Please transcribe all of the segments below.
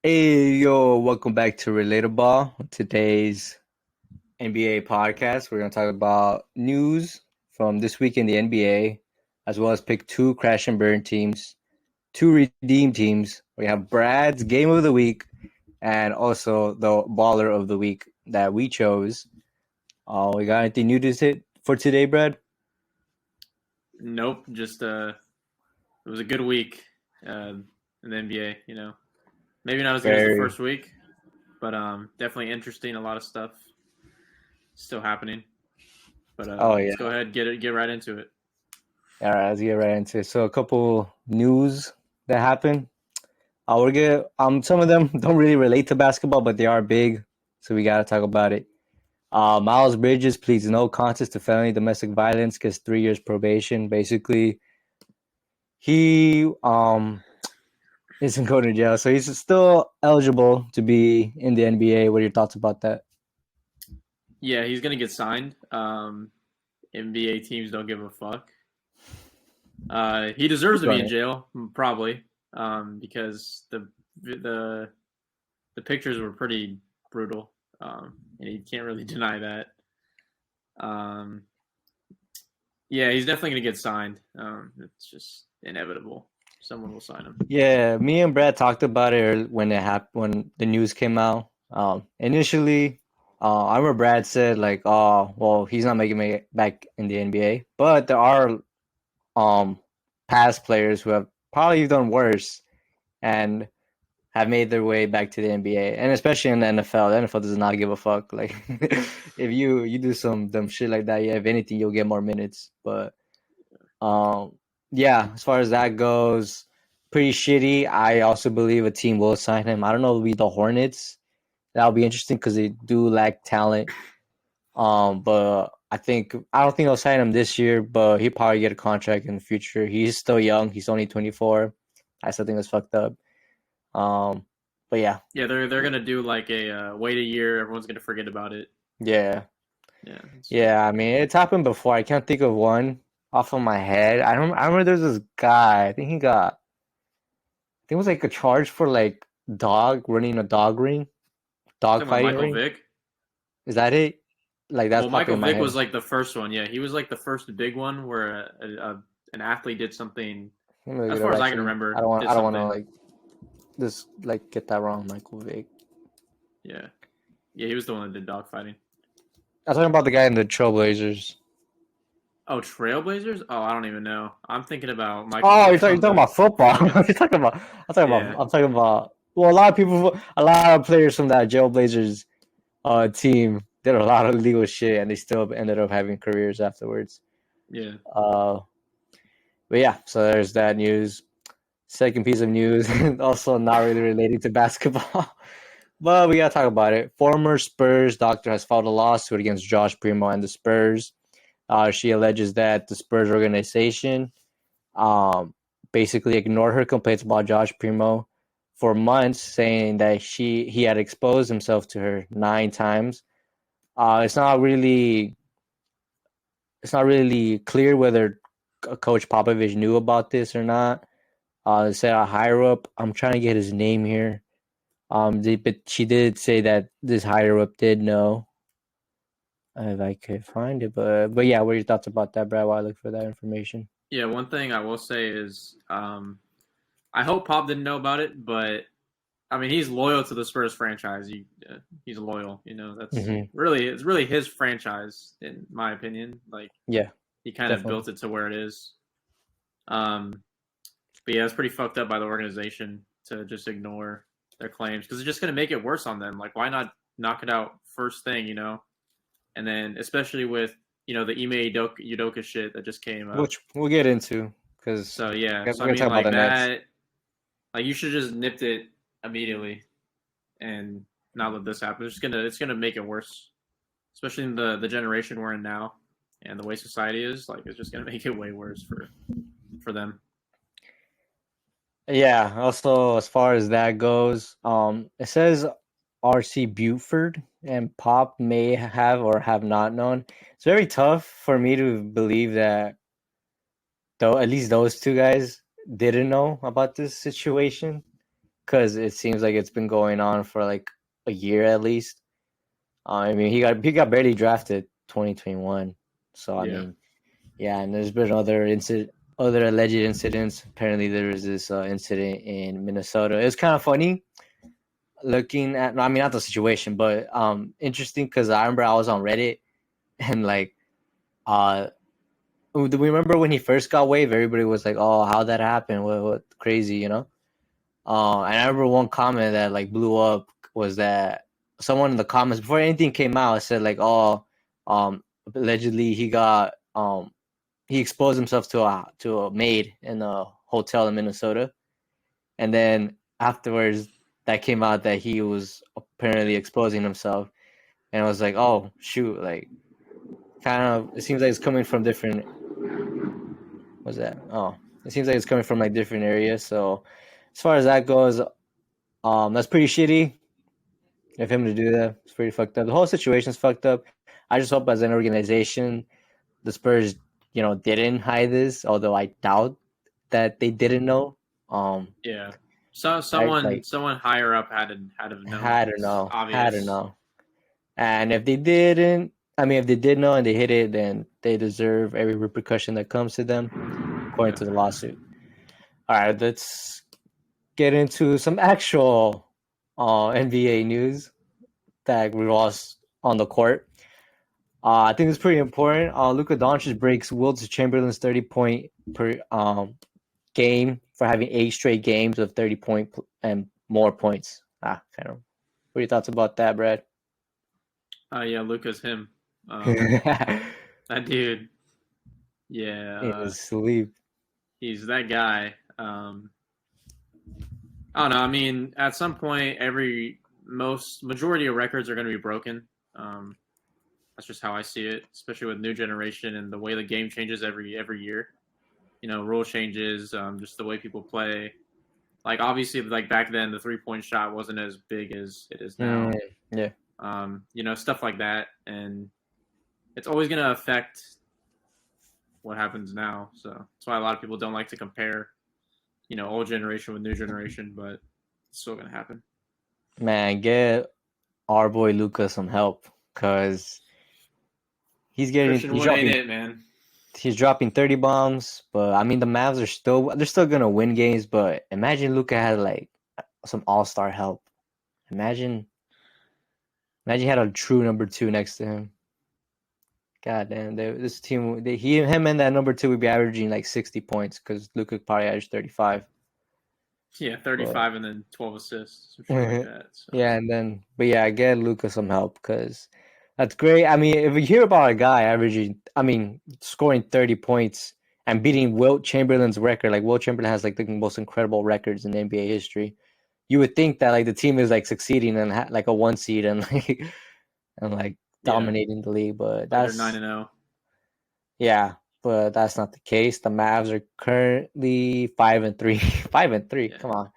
Hey, yo, welcome back to Relatable. Today's NBA podcast. We're going to talk about news from this week in the NBA, as well as pick two crash and burn teams, two redeem teams. We have Brad's game of the week and also the baller of the week that we chose. We got anything new to say for today, Brad? Nope, just it was a good week in the NBA. Maybe not as good as the Very. first week, but definitely interesting. A lot of stuff still happening. But Oh, yeah. let's go ahead get right into it. All right, let's get right into it. So, a couple news that happened. We're good. Some of them don't really relate to basketball, but they are big, so we gotta talk about it. Miles Bridges pleads no contest to felony domestic violence, gets 3 years probation. Basically, he isn't going to jail, so he's still eligible to be in the NBA. What are your thoughts about that? Yeah, he's gonna get signed. NBA teams don't give a fuck. He deserves to be in jail, probably, because the the pictures were pretty brutal, and he can't really deny that. Um, Yeah, he's definitely going to get signed. It's just inevitable. Someone will sign him. Yeah, me and Brad talked about it when it happened when the news came out. Initially, I remember Brad said like, "Oh, well, he's not making it back in the NBA," but there are um past players who have probably done worse and have made their way back to the NBA, and especially in the NFL. The NFL does not give a fuck. Like, if you do some dumb shit like that, yeah, if anything, you'll get more minutes. But um, yeah, as far as that goes, pretty shitty. I also believe a team will sign him. I don't know if it'll be the Hornets. That'll be interesting because they do lack talent. But I don't think they'll sign him this year, but he'll probably get a contract in the future. He's still young. He's only 24. I still think that's fucked up. Um, but yeah, Yeah, they're gonna do like a wait a year. Everyone's gonna forget about it. yeah, Yeah, yeah. I mean, it's happened before. I can't think of one off of my head. I don't. I remember there's this guy. I think it was like a charge for like running a dog ring, dog talking about fighting Michael ring. Vick. Is that it? Like that's Well, popping Michael in my Vick was head. like the first one. Yeah, he was like the first big one where an athlete did something. Let me look As it far up. as I can Actually, I remember, don't want. did I don't want to something. like just like get that wrong. Michael Vick. Yeah, yeah, he was the one that did dog fighting. I'm talking about the guy in the Trailblazers. Oh, Trailblazers? Oh, I don't even know. I'm thinking about Michael Oh, Vick you're on talking the about football. Nuggets. You're talking about. Yeah, I'm talking about. Well, a lot of players from that Trailblazers team did a lot of illegal shit, and they still ended up having careers afterwards. yeah. Uh, but yeah, so there's that news. Second piece of news, also not really related to basketball, but we gotta talk about it. Former Spurs doctor has filed a lawsuit against Josh Primo and the Spurs. She alleges that the Spurs organization um, basically ignored her complaints about Josh Primo for months, saying that he had exposed himself to her 9 times. It's not really clear whether Coach Popovich knew about this or not. They said a higher up. I'm trying to get his name here. But she did say that this higher up did know. If I could find it, but yeah, what are your thoughts about that, Brad? While I look for that information. Yeah, one thing I will say is I hope Pop didn't know about it, but I mean he's loyal to the Spurs franchise. He's loyal. It's really his franchise in my opinion. Like Yeah, he kind of definitely. built it to where it is. Um, but yeah, it's pretty fucked up by the organization to just ignore their claims because it's just going to make it worse on them. Like why not knock it out first thing, and then especially with the Ime Udoka shit that just came up. Which we'll get into because So yeah, we're so I gonna mean talk about like the Nets. that, like you should just nipped it immediately and not let this happen. It's gonna make it worse, especially in the generation we're in now and the way society is. Like it's just gonna make it way worse for them. Yeah. Also, as far as that goes, it says RC Buford and Pop may have or have not known. It's very tough for me to believe that though at least those two guys didn't know about this situation. because it seems like it's been going on for like a year at least. I mean, he got barely drafted 2021, so I Yeah. mean, yeah, and there's been other alleged incidents. Apparently, there was this incident in Minnesota. It's kind of funny looking at. No, I mean, not the situation, but interesting because I remember I was on Reddit and like do we remember when he first got waived? Everybody was like, "Oh, how that happened? What crazy?" You know. And I remember one comment that like blew up was that someone in the comments before anything came out said like, "Oh, allegedly he exposed himself to a maid in a hotel in Minnesota," and then afterwards that came out that he was apparently exposing himself, and I was like, "Oh shoot!" Like, kind of, it seems like it's coming from different. What's that? Oh, it seems like it's coming from like different areas. So, as far as that goes, that's pretty shitty of him to do that. It's pretty fucked up. The whole situation's fucked up. I just hope as an organization, the Spurs, didn't hide this. Although I doubt that they didn't know. Yeah. So I someone like someone higher up had to have known. had to It's know, had to obvious. know. And if they didn't, I mean, if they did know and they hit it, then they deserve every repercussion that comes to them, according Yeah. to the lawsuit. All right, let's get into some actual NBA news that revolves on the court. I think it's pretty important. Luka Doncic breaks Wilt Chamberlain's 30-point per game for having 8 straight games of 30-point and more points. Kind of. What are your thoughts about that, Brad? Yeah, Luca's him. In That dude. Yeah, his sleep. he's that guy. I don't know. I mean, at some point, majority of records are going to be broken. Um, that's just how I see it, especially with new generation and the way the game changes every year. Rule changes, just the way people play. Like obviously, like back then, the 3-point shot wasn't as big as it is Mm, now. yeah. Stuff like that, and it's always going to affect what happens now. So that's why a lot of people don't like to compare, old generation with new generation, but it's still going to happen. Man, get our boy Luka some help because Christian he's Wood ain't dropping it, man. he's dropping 30 bombs, but I mean the Mavs they're still gonna win games, but imagine Luka had like some all-star help. Imagine he had a true number two next to him. God damn, this team him and that number two would be averaging like 60 points because Luka probably averaged 35. Yeah, But 35 and then 12 assists, some shit like that. So yeah, but yeah, get Luka some help because that's great. I mean, if you hear about a guy scoring 30 points and beating Wilt Chamberlain's record, like Wilt Chamberlain has like the most incredible records in NBA history, you would think that like the team is like succeeding and like a 1 seed and like yeah, dominating the league, but like they're 9-0. yeah, but that's not the case. The Mavs are currently 5-3, 5-3. Yeah, Come on.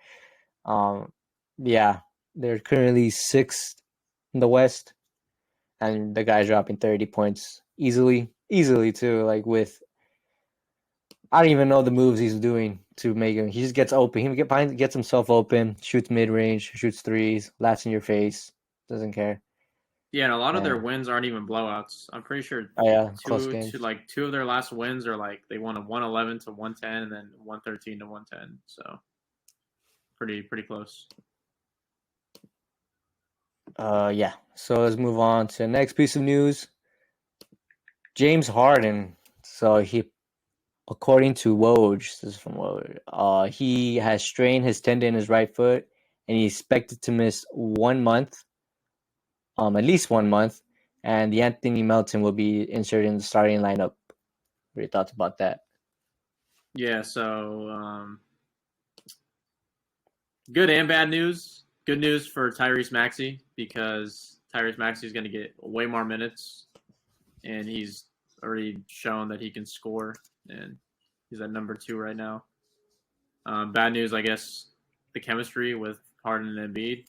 Um, yeah, they're currently sixth in the West, and the guy's dropping 30 points easily too. Like with, I don't even know the moves he's doing to make him. He just gets open. Gets himself open, shoots mid range, shoots threes, laughs in your face, doesn't care. yeah, and a lot of their And wins aren't even blowouts. I'm pretty sure oh yeah, close two games. to like two of their last wins are like they won a 111 to 110 and then 113 to 110. So pretty close. Yeah. So let's move on to the next piece of news. James Harden. So according to Woj, this is from Woj, he has strained his tendon in his right foot, and he's expected to miss 1 month, at least 1 month, and the Anthony Melton will be inserted in the starting lineup. What are your thoughts about that? Yeah, so good and bad news. Good news for Tyrese Maxey because Tyrese Maxey is going to get way more minutes, and he's already shown that he can score, and he's at number 2 right now. Bad news, I guess, the chemistry with Harden and Embiid.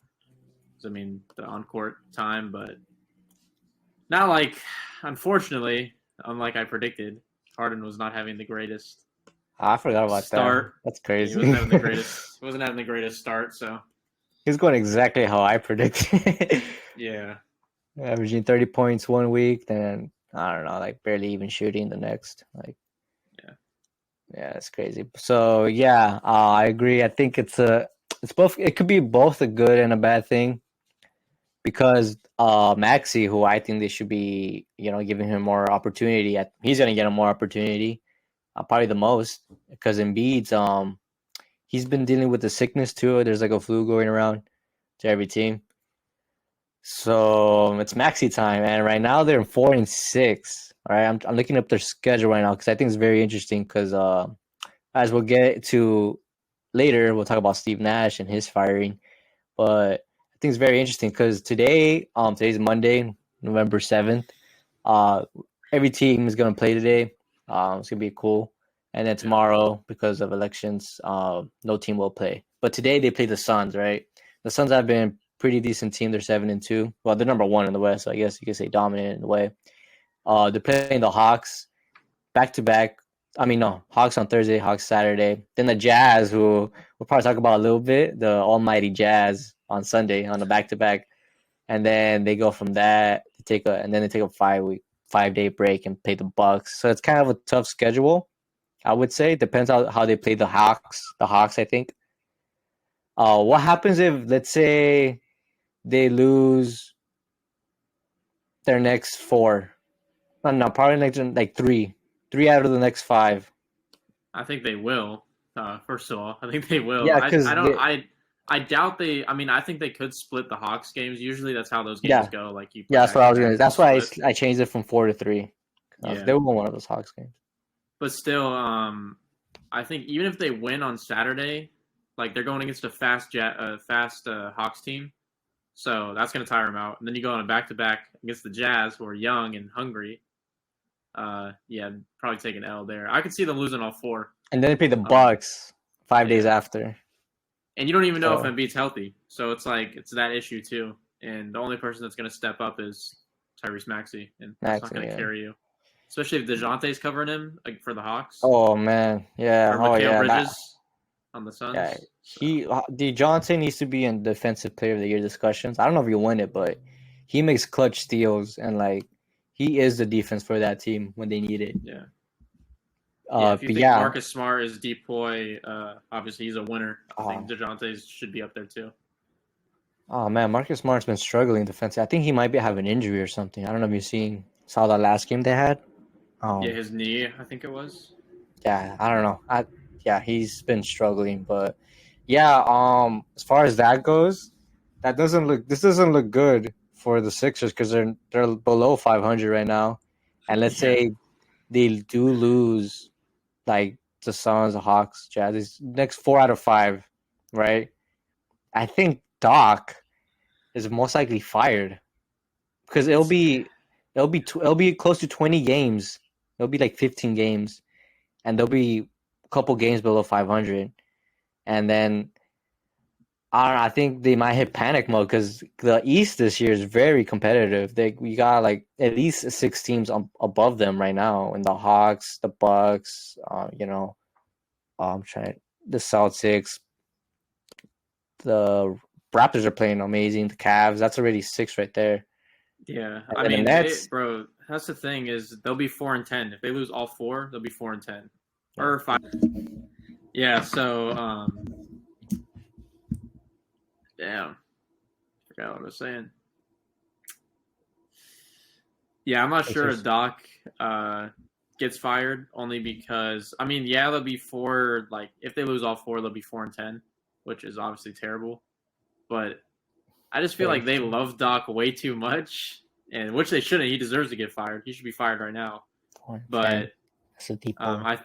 I mean, the on-court time, but not like, unfortunately, unlike I predicted, Harden was not having the greatest I forgot about that. start. That's Yeah, he crazy. wasn't having the greatest. Wasn't having the greatest start. So He's going exactly how I predicted. Yeah. Averaging 30 points one week, then I don't know, like barely even shooting the next. Like, Yeah. yeah, it's crazy. So yeah, I agree. I think it's both. It could be both a good and a bad thing because Maxi, who I think they should be, giving him more opportunity. He's gonna get a more opportunity, probably the most because Embiid's he's been dealing with the sickness too. There's like a flu going around to every team. So it's Maxi time, and right now they're 4-6. All right, I'm looking up their schedule right now because I think it's very interesting. Because as we'll get to later, we'll talk about Steve Nash and his firing. But I think it's very interesting because today's Monday, November 7th. Uh, every team is gonna play today. It's gonna be cool. And then Yeah. tomorrow, because of elections, no team will play. But today they play the Suns, right? The Suns have been a pretty decent team. They're 7-2. Well, they're number one in the West, so I guess you could say dominant in a way. They're playing the Hawks back to back. I mean, no, Hawks on Thursday, Hawks Saturday. Then the Jazz, who we'll probably talk about a little bit, the almighty Jazz on Sunday on the back to back, and then they go from that to they take a 5-day break and play the Bucks. So it's kind of a tough schedule, I would say. Depends on how they play the Hawks. The Hawks, I think. What happens if, let's say, they lose their next four? No, probably like three out of the next five. I think they will. First of all, I think they will. Yeah, I because don't. I doubt they. I mean, I think they could split the Hawks games. Usually, that's how those games yeah, go. Like you play yeah, that's back what I to was back gonna. and they'll That's why split. I changed it from 4-3. They Yeah, won one of those Hawks games. but still, I think even if they win on Saturday, like they're going against a fast Hawks team, so that's gonna tire them out. And then you go on a back to back against the Jazz, who are young and hungry. Yeah, probably take an L there. I could see them losing all four. And then they play the Um, Bucks 5 days yeah, after. and you don't even know if So Embiid's healthy, so it's like it's that issue too. And the only person that's going to step up is Tyrese Maxey, and that's not Maxi, going to yeah. carry you, especially if Dejounte's covering him like, for the Hawks Oh man, yeah. or Oh Mikal yeah. Bridges on the Yeah. Suns. So Johnson needs to be in Defensive Player of the Year discussions. I don't know if he'll win it, but he makes clutch steals and like he is the defense for that team when they need it. yeah, yeah. If you But think yeah. Marcus Smart is depoy, obviously he's a winner. I think Oh, Dejounte's should be up there too. oh man, Marcus Smart's been struggling defensively. I think he might have an injury or something. I don't know if saw that last game they had. Yeah, Um, his knee, I think it was. yeah, I don't know. Yeah, he's been struggling, but yeah, as far as that goes, this doesn't look good for the Sixers because they're below 500 right now. And let's Yeah, say they do lose like the Suns, the Hawks, Jazz, these next 4 out of 5, right? I think Doc is most likely fired because it'll be close to 20 games. It'll be like 15 games, and there'll be a couple games below 500, and then I don't know, I think they might hit panic mode because the East this year is very competitive. We got like at least 6 teams above them right now, in the Hawks, the Bucks, I'm trying the Celtics, the Raptors are playing amazing. The Cavs, that's already 6 right there, yeah. and I then the mean, Nets. bro. That's the thing is they'll be 4-10 if they lose all four. They'll be 4-10 Yeah. or 5. Yeah. So, damn, forgot what I was saying. Yeah, I'm not sure if Doc gets fired only because I mean, yeah, they'll be four. Like if they lose all four, they'll be 4-10, which is obviously terrible. But I just feel like they love Doc way too much, and which they shouldn't. He deserves to get fired. He should be fired right now. But That's a deep hole. I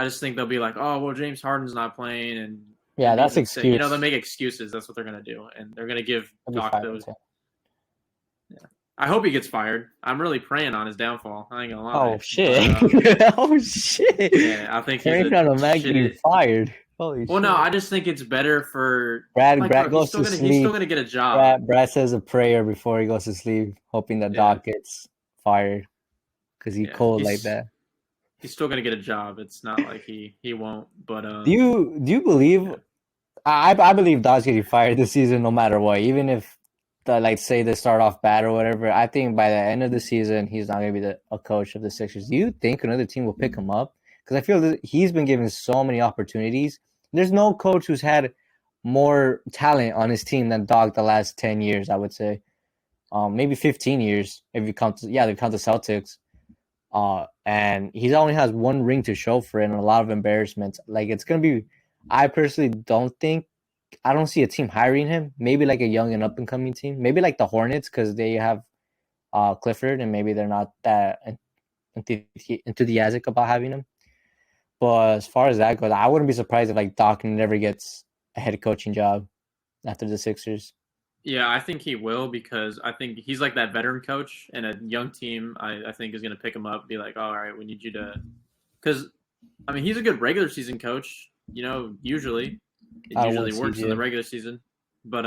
just think they'll be like, oh well, James Harden's not playing, and Yeah, that's excuse. excuse. They'll make excuses. That's what they're gonna do, and they're gonna give Doc those. 5-10. Yeah. I hope he gets fired. I'm really praying on his downfall. I ain't gonna lie. Oh shit! But, oh shit! yeah, I think he's on a Mac getting fired. Holy well, shit! No, I just think it's better for Brad He's goes still to gonna sleep. he's still gonna get a job. Brad says a prayer before he goes to sleep, hoping that Doc gets fired because he's cold like that. He's still gonna get a job. It's not like he won't. But do you believe? Yeah. I believe Doc's getting fired this season no matter what. Even if like say they start off bad or whatever, I think by the end of the season he's not gonna be a coach of the Sixers. Do you think another team will pick him up? Because I feel that he's been given so many opportunities. There's no coach who's had more talent on his team than Doc the last 10 years. I would say, maybe 15 years if you count. Yeah, they count the Celtics. And he only has one ring to show for it and a lot of embarrassments. Like it's gonna be. I personally don't think I don't see a team hiring him. Maybe like a young and up and coming team. Maybe like the Hornets because they have Clifford and maybe they're not that enthusiastic about having him. But as far as that goes, I wouldn't be surprised if like Doc never gets a head coaching job after the Sixers. Yeah, I think he will because I think he's like that veteran coach, and a young team I think is going to pick him up, be like, oh, all right, we need you to, because I mean he's a good regular season coach. Usually it I want usually works in the CJ. regular season, but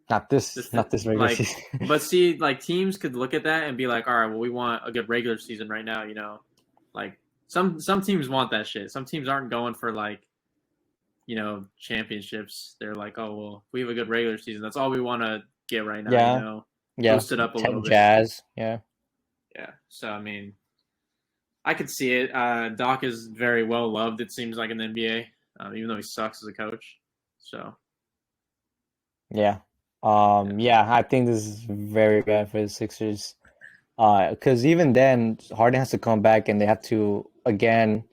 Not this regular like, season. but see, like teams could look at that and be like, all right, well we want a good regular season right now. Like some teams want that shit. Some teams aren't going for like championships. They're like, oh well, we have a good regular season. That's all we want to get right now. Yeah, yeah. Boost it up a little bit. Jazz. Yeah. Yeah. So I mean, I could see it. Doc is very well loved. It seems like in the NBA, even though he sucks as a coach. So Yeah. yeah, Yeah, I think this is very bad for the Sixers. Because even then, Harden has to come back and they have to again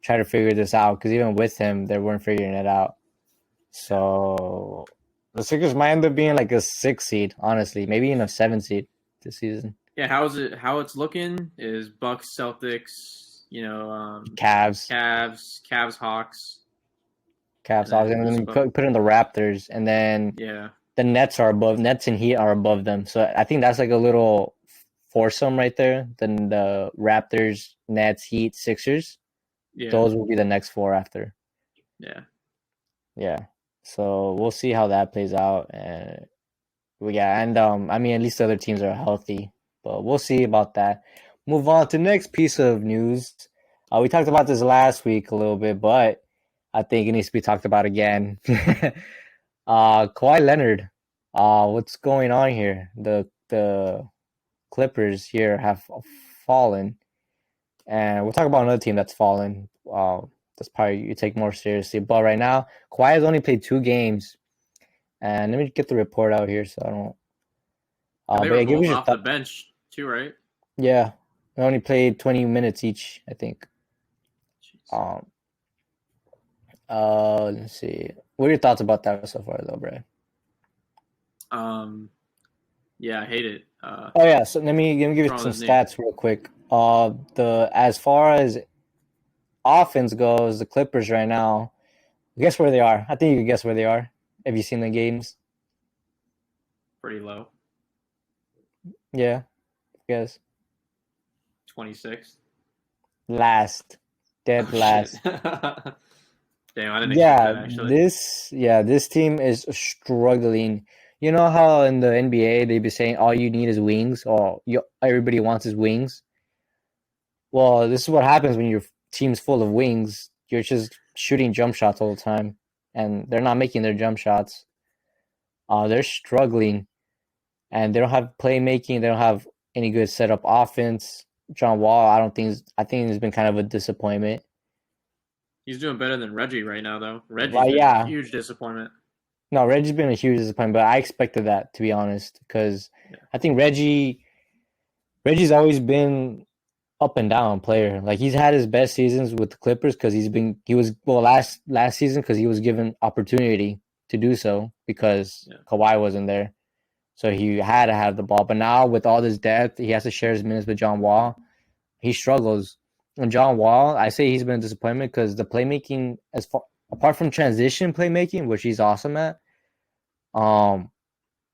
try to figure this out. Because even with him, they weren't figuring it out. yeah, So the Sixers might end up being like a 6 seed, honestly, maybe even a 7 seed this season. yeah. How is it? How it's looking is Bucks, Celtics. Cavs, Cavs, Hawks, and Cavs, Hawks, then and then who's you above? put in the Raptors, and then Yeah, the Nets and Heat are above them. So I think that's like a little foursome right there. Then the Raptors, Nets, Heat, Sixers. yeah, Those will be the next four after. yeah. Yeah. So we'll see how that plays out. And yeah, and I mean at least the other teams are healthy. But we'll see about that. Move on to the next piece of news. We talked about this last week a little bit, but I think it needs to be talked about again. Kawhi Leonard. What's going on here? The Clippers here have fallen, and we'll talk about another team that's fallen. That's probably you take more seriously. But right now, Kawhi has only played 2 games, and let me get the report out here so I don't. And they But were yeah, give both me your off the thought. bench too, right? Yeah, they only played 20 minutes each, I think. Jeez. Um, let's see. What are your thoughts about that so far, though, Brad? Um, yeah, I hate it. Oh yeah, so let me give What's you wrong some with his knee? stats real quick. The as far as offense goes, the Clippers right now. Guess where they are? I think you can guess where they are. Have you seen the games? Pretty low. Yeah, guess. 26th. Last, Oh dead shit. last. Damn, I didn't expect Yeah, that actually. this team is struggling. You know how in the NBA they be saying all you need is wings, or everybody wants is wings. Well, this is what happens when your team's full of wings. You're just shooting jump shots all the time, and they're not making their jump shots. They're struggling, and they don't have playmaking. They don't have any good setup offense. John Wall, I think he's been kind of a disappointment. He's doing better than Reggie right now, though. Reggie's But been a yeah, huge disappointment. no, Reggie's been a huge disappointment, but I expected that to be honest, because Yeah. I think Reggie's always been up and down player. Like he's had his best seasons with the Clippers because he was well last season because he was given opportunity to do so because Yeah. Kawhi wasn't there. So he had to have the ball. But now with all this depth, he has to share his minutes with John Wall. He struggles. And John Wall, I say he's been a disappointment because the playmaking, as far apart from transition playmaking, which he's awesome at, um,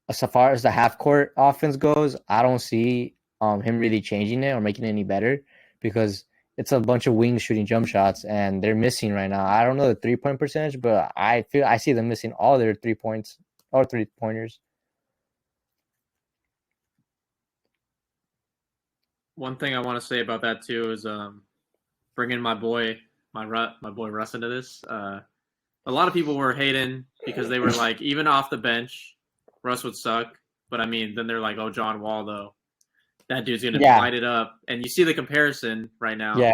as far as the half court offense goes, I don't see him really changing it or making it any better because it's a bunch of wings shooting jump shots and they're missing right now. I don't know the 3 point percentage, but I see them missing all their 3 points or 3 pointers. One thing I want to say about that too is bringing my boy Russ into this. a lot of people were hating because they were like, even off the bench, Russ would suck. But I mean, then they're like, oh, John Wall though, that dude's gonna Yeah, light it up. And you see the comparison right now. yeah.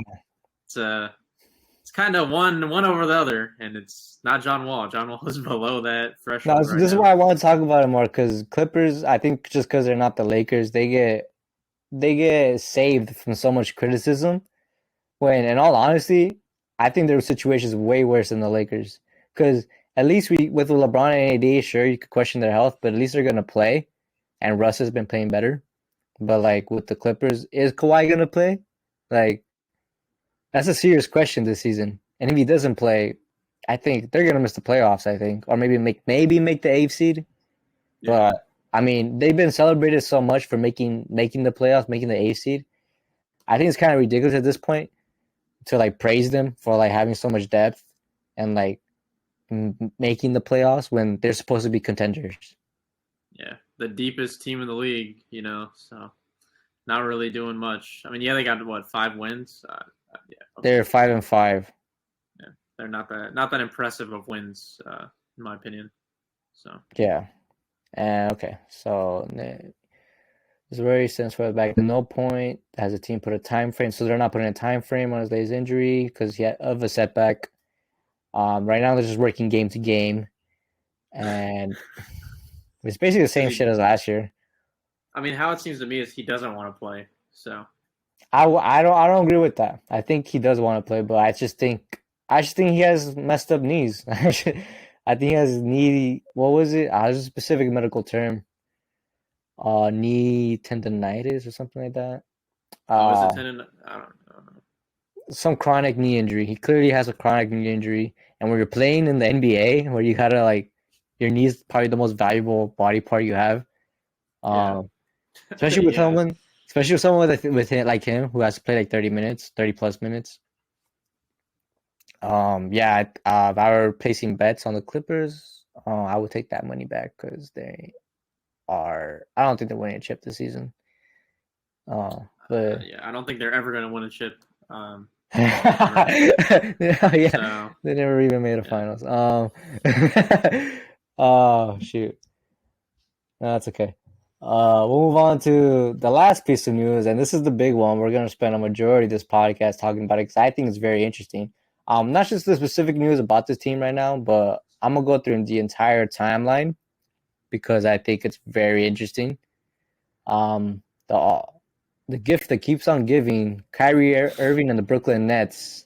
It's kind of one over the other, and it's not John Wall. John Wall is below that No, threshold right this is now. why I want to talk about it more because Clippers. I think just because they're not the Lakers, they get saved from so much criticism. When, in all honesty, I think their situation is way worse than the Lakers. Because at least with LeBron and AD, sure you could question their health, but at least they're gonna play. And Russ has been playing better. But like with the Clippers, is Kawhi gonna play? Like that's a serious question this season. And if he doesn't play, I think they're gonna miss the playoffs. I think, or maybe make the eighth seed. Yeah, But I mean, they've been celebrated so much for making the playoffs, making the eighth seed. I think it's kind of ridiculous at this point to like praise them for like having so much depth and like making the playoffs when they're supposed to be contenders. yeah, the deepest team in the league, so not really doing much. I mean, yeah, they got what 5 wins. Yeah, okay, They're 5-5. yeah, they're not that impressive of wins, in my opinion. So Yeah. Okay. So it's very sense for back. At no point has the team put a time frame, so they're not putting a time frame on his latest injury because he had of a setback. Right now they're just working game to game, and it's basically the same shit as last year. I mean, how it seems to me is he doesn't want to play. So I don't agree with that. I think he does want to play, but I just think he has messed up knees. I think he has knee. What was it? There's a specific medical term. Knee tendonitis or something like that. is it Uh, tendon? I don't know. some chronic knee injury. He clearly has a chronic knee injury, and when you're playing in the NBA, where you gotta like your knee is probably the most valuable body part you have. Yeah, Um, especially with yeah. someone, with him like him who has to play like 30 minutes, 30 plus minutes. Yeah, if I were placing bets on the Clippers, I would take that money back because they are. I don't think they're winning a chip this season. But Yeah, I don't think they're ever going to win a chip. Ever. yeah, So they never even made a yeah, finals. Oh shoot, no, that's okay. We'll move on to the last piece of news, and this is the big one. We're gonna spend a majority of this podcast talking about it because I think it's very interesting. Not just the specific news about this team right now, but I'm gonna go through the entire timeline because I think it's very interesting. Um, the gift that keeps on giving, Kyrie Irving and the Brooklyn Nets.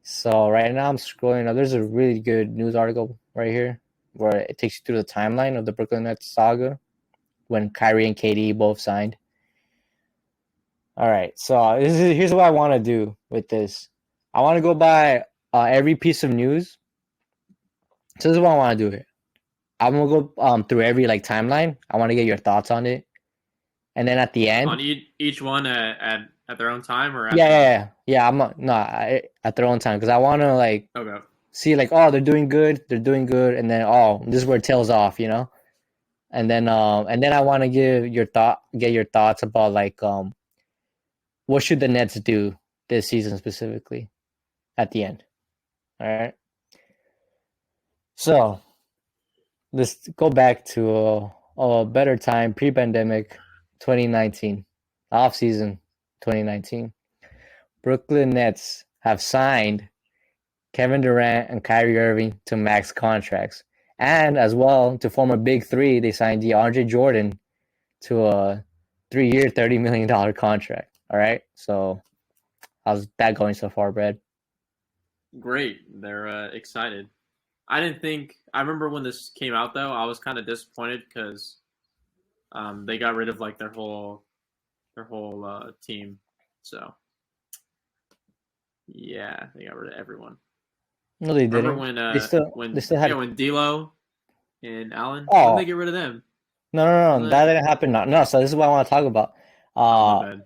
So right now I'm scrolling up. There's a really good news article right here where it takes you through the timeline of the Brooklyn Nets saga when Kyrie and KD both signed. All right, so here's what I want to do with this. I want to go by every piece of news. So this is what I want to do here. I'm gonna go through every like timeline. I want to get your thoughts on it, and then at the on end, each one at their own time or yeah, after. I'm not, no at their own time because I want to like Okay. see like oh they're doing good, and then oh this is where it tails off, and then I want to get your thoughts about like what should the Nets do this season specifically at the end. All right, so let's go back to a better time pre-pandemic, 2019 off season 2019. Brooklyn Nets have signed Kevin Durant and Kyrie Irving to max contracts. And as well, to form a big three, they signed DeAndre Jordan to a 3-year, $30 million contract. All right. So how's that going so far, Brad? Great. They're excited. I didn't think. I remember when this came out though. I was kind of disappointed because they got rid of like their whole team. So yeah, they got rid of everyone. No, they Remember didn't. when They still had. when D'Lo and Allen, when they Oh get rid of them? no, Wasn't that it? didn't happen. No. So this is what I want to talk about. Oh, my Uh, bad.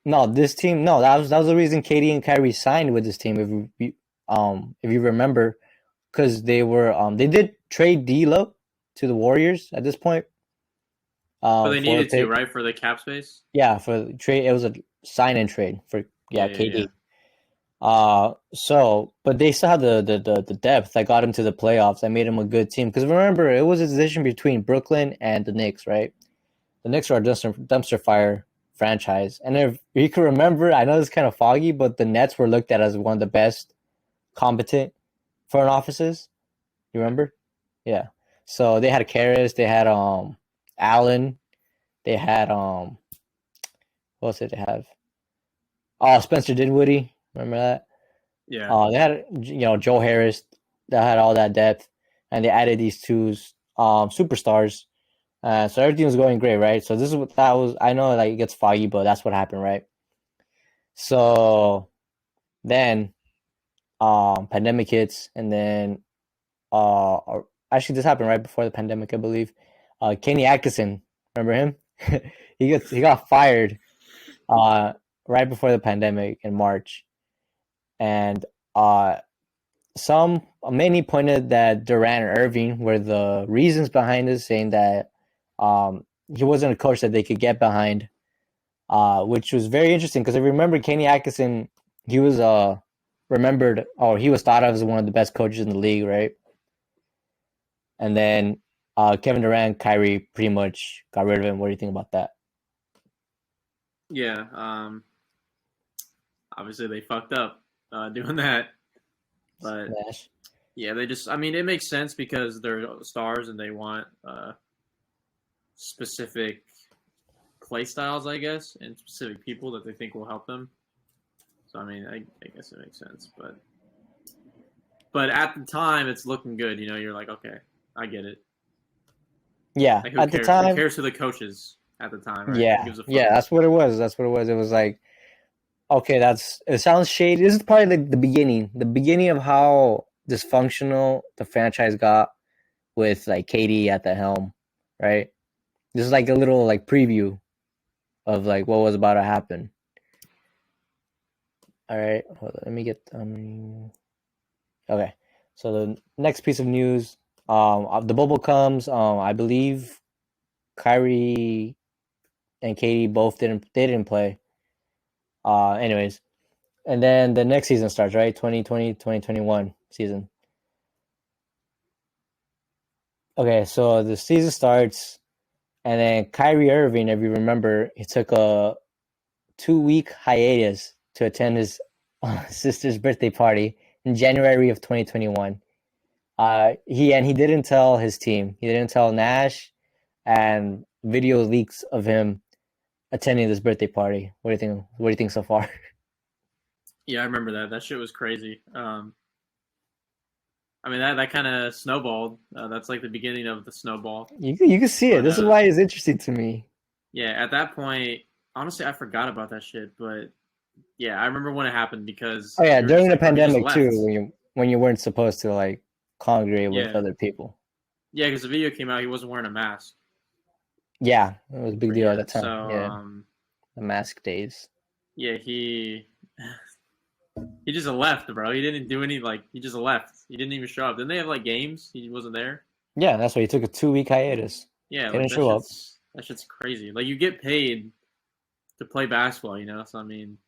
no, this team. No, that was the reason Katie and Kyrie signed with this team. If you remember, because they did trade D'Lo to the Warriors at this point. But they For a needed to, pick. right, for the cap space. Yeah, for the trade. It was a sign and trade for Yeah, yeah yeah, yeah. KD. But they still had the depth that got him to the playoffs. That made him a good team. Because remember, it was a decision between Brooklyn and the Knicks, right? The Knicks are a dumpster fire franchise. And if you can remember, I know it's kind of foggy, but the Nets were looked at as one of the best competent front offices. You remember? Yeah. So they had Karras, they had Allen, they had what else did they have? Oh, Spencer Dinwiddie. Remember that? Yeah. They had Joe Harris that had all that depth, and they added these two superstars. So everything was going great, right? So this is what that was. I know like it gets foggy, but that's what happened, right? So then pandemic hits, and then actually this happened right before the pandemic, I believe. Kenny Atkinson, remember him? he got fired uh, right before the pandemic in March, and many pointed that Durant and Irving were the reasons behind this, saying that he wasn't a coach that they could get behind, which was very interesting because if you remember Kenny Atkinson, he was he was thought of as one of the best coaches in the league, right? And then Kevin Durant, Kyrie pretty much got rid of him. What do you think about that? Yeah. Obviously they fucked up doing that, but Smash. yeah, they just. I mean, it makes sense because they're stars and they want specific play styles, I guess, and specific people that they think will help them. So I mean, I guess it makes sense, but at the time, it's looking good. You know, you're like, okay, I get it. Yeah, Like, who at the cares? Who time, cares who the coaches at the time, right? Who yeah, gives a yeah, fuck? that's what it was. That's what it was. It was like, okay, it sounds shady. This is probably like the beginning of how dysfunctional the franchise got with like KD at the helm, right? This is like a little like preview of like what was about to happen. All right, hold on, let me get okay. So the next piece of news, the bubble comes. I believe Kyrie and KD both didn't play. Anyways, and then the next season starts, right? 2020, 2021 season. Okay, so the season starts, and then Kyrie Irving, if you remember, he took a 2-week hiatus to attend his sister's birthday party in January of 2021. He didn't tell his team. He didn't tell Nash, and video leaks of him attending this birthday party. What do you think? What do you think so far? Yeah, I remember that. That shit was crazy. I mean, that kind of snowballed. That's like the beginning of the snowball. You can see it. But This is why it's interesting to me. yeah, at that point, honestly, I forgot about that shit. But yeah, I remember when it happened because Oh yeah, they were just during the like, "Oh, he just pandemic too, left." when you weren't supposed to like congregate with Yeah, other people. yeah, because the video came out, he wasn't wearing a mask. Yeah, it was a big deal at Yeah, that so time. Yeah, the mask days. yeah, he just left, bro. He didn't do any like he just left. He didn't even show up. Didn't they have like games? He wasn't there. Yeah, that's why he took a 2-week hiatus. Yeah, He like didn't show up. that shit's crazy. Like you get paid to play basketball, you know. So I mean,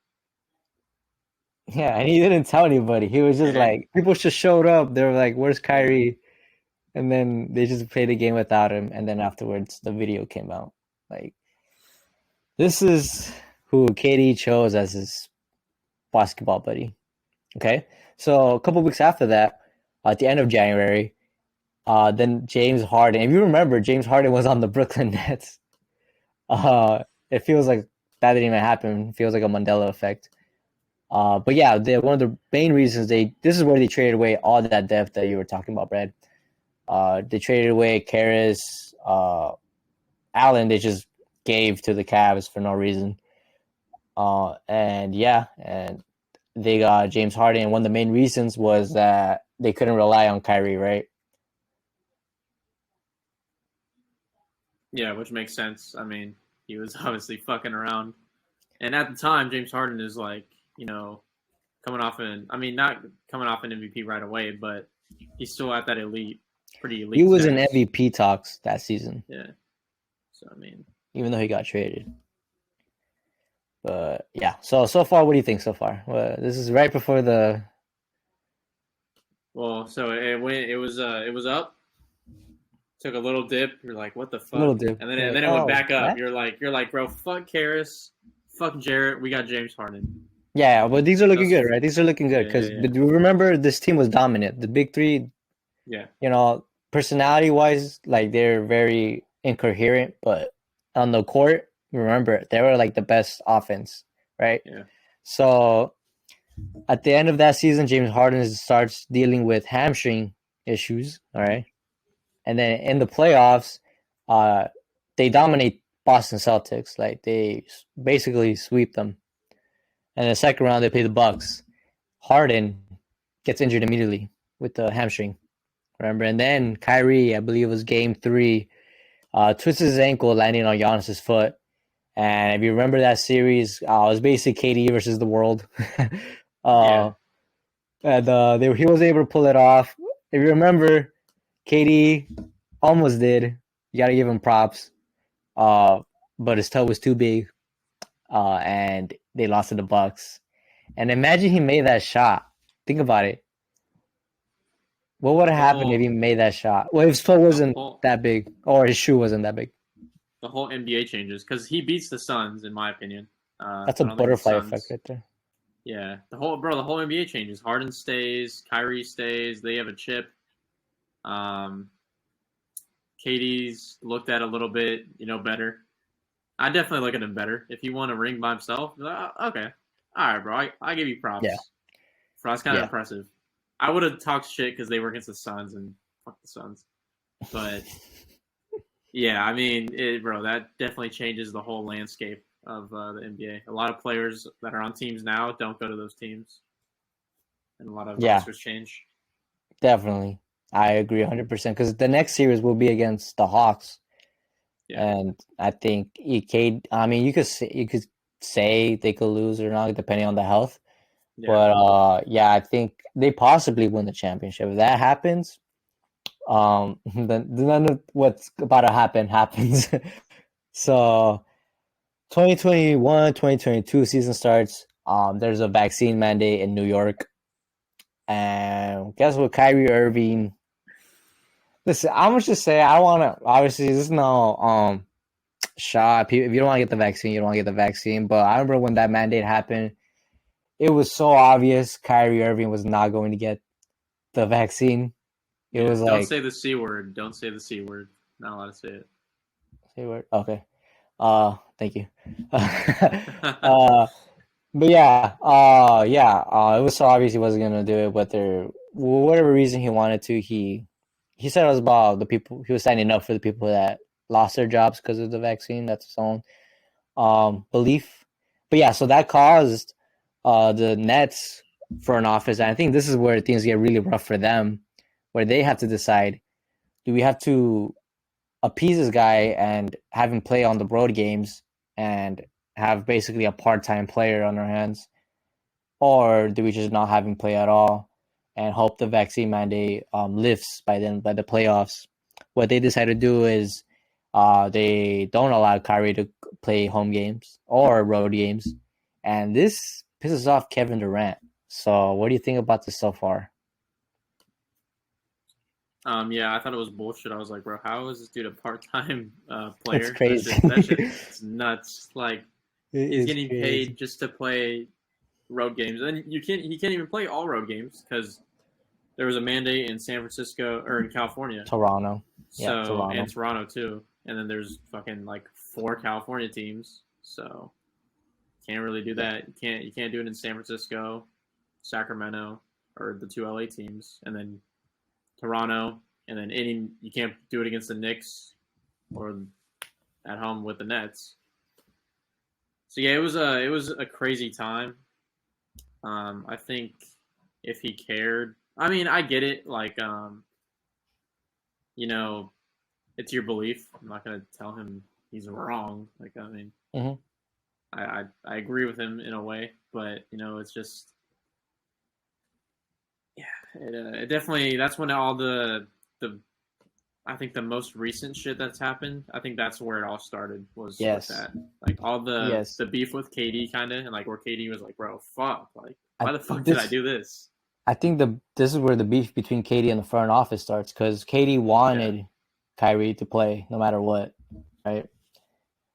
Yeah, and he didn't tell anybody. He was just yeah, like people just showed up. They were like, "Where's Kyrie?" And then they just played the game without him. And then afterwards, the video came out. Like this is who KD chose as his basketball buddy. Okay, so a couple weeks after that, at the end of January, then James Harden. If you remember, James Harden was on the Brooklyn Nets. It feels like that didn't even happen. It feels like a Mandela effect. But yeah, one of the main reasons this is where they traded away all that depth that you were talking about, Brad. They traded away Karras, Allen. They just gave to the Cavs for no reason. And yeah, and they got James Harden. And one of the main reasons was that they couldn't rely on Kyrie, right? yeah, which makes sense. I mean, he was obviously fucking around, and at the time, James Harden is like, you know, coming off I mean, not coming off an MVP right away, but he's still at that pretty He elite was in status. MVP talks that season, Yeah. So I mean, even though he got traded. But yeah, so far, what do you think so far? Well, this is right before the Well, so it was up, took a little dip. You're like, what the little fuck? dip. And then You're like, it went oh, back up. that? You're like, bro, fuck Karras, fuck Jarrett. We got James Harden. Yeah, but these are looking good, That's right? These are looking good yeah, yeah, because yeah, do you remember this team was dominant? The big three, yeah, personality wise, like they're very incoherent, but on the court, remember they were like the best offense, right? yeah, So at the end of that season, James Harden starts dealing with hamstring issues, all right, and then in the playoffs, uh, they dominate Boston Celtics, like they basically sweep them. And in the second round, they play the Bucks. Harden gets injured immediately with the hamstring. Remember, and then Kyrie, I believe it was Game 3, twists his ankle, landing on Giannis's foot. And if you remember that series, it was basically KD versus the world. yeah. uh, and he was able to pull it off. If you remember, KD almost did. You got to give him props. Uh, but his toe was too big, and they lost to the Bucks. And imagine he made that shot. Think about it. What The would have happened if he whole made that shot? Well, his toe the wasn't whole that big, or his shoe wasn't that big. the whole NBA changes because he beats the Suns, in my opinion. That's I a don't think the butterfly effect Suns. right there. Yeah, the whole NBA changes. Harden stays, Kyrie stays. They have a chip. Um, KD's looked at a little bit, better. I definitely look at him better. If he won a ring by himself, okay, all right, bro. I give you Yeah, props. That's kind of yeah, impressive. I would have talked shit because they were against the Suns and fuck the Suns, but yeah, I mean, bro, that definitely changes the whole landscape of the NBA. A lot of players that are on teams now don't go to those teams, and a lot of yeah, rosters change. definitely. I agree 100% because the next series will be against the Hawks, Yeah, and I think EK. I mean, you could say they could lose or not depending on the health, yeah. but yeah, I think they possibly win the championship. If that happens, then none of what's about to happen happens. So 2021, 2022 season starts. There's a vaccine mandate in New York. And guess what? Kyrie Irving. Listen, I'm gonna just say I want to. Obviously, this is no shot. If you don't want to get the vaccine, you don't want to get the vaccine. But I remember when that mandate happened, it was so obvious Kyrie Irving was not going to get the vaccine. It Yeah, was don't like, say the C word. Don't say the C word. Not allowed to say it. say what? Okay. Thank you. But yeah, it was so obvious he wasn't gonna do it, but whatever reason he wanted to, he said it was about the people he was signing up for the people that lost their jobs because of the vaccine. That's his own belief. But yeah, so that caused the Nets for an office, and I think this is where things get really rough for them, where they have to decide: do we have to appease this guy and have him play on the road games and have basically a part-time player on our hands, or do we just not have him play at all and hope the vaccine mandate lifts by the playoffs? What they decide to do is they don't allow Kyrie to play home games or road games, and this pisses off Kevin Durant. So, what do you think about this so far? Yeah, I thought it was bullshit. I was like, bro, how is this dude a part-time It's player? crazy. That shit is nuts. Like, It he's is getting crazy. paid just to play road games, and he can't even play all road games because there was a mandate in San Francisco or in California, Toronto, yeah, so and Toronto. Toronto too, and then there's fucking like 4 California teams, so can't really do Yeah, that. You can't do it in San Francisco, Sacramento, or the 2 LA teams, and then Toronto, and then you can't do it against the Knicks or at home with the Nets. So yeah, it was a crazy time. I think if he cared, I mean, I get it. Like, you know, it's your belief. I'm not gonna tell him he's wrong. Like, I mean, hmm I agree with him in a way, but it's just yeah, it definitely that's when all the I think the most recent shit that's happened, I think that's where it all started was with Yes, that. Like all yes. the beef with KD kind of, and like where KD was like, bro, fuck, like I why the fuck did I this do this? I think this is where the beef between Katie and the front office starts because Katie Yeah, wanted Kyrie to play no matter what, right?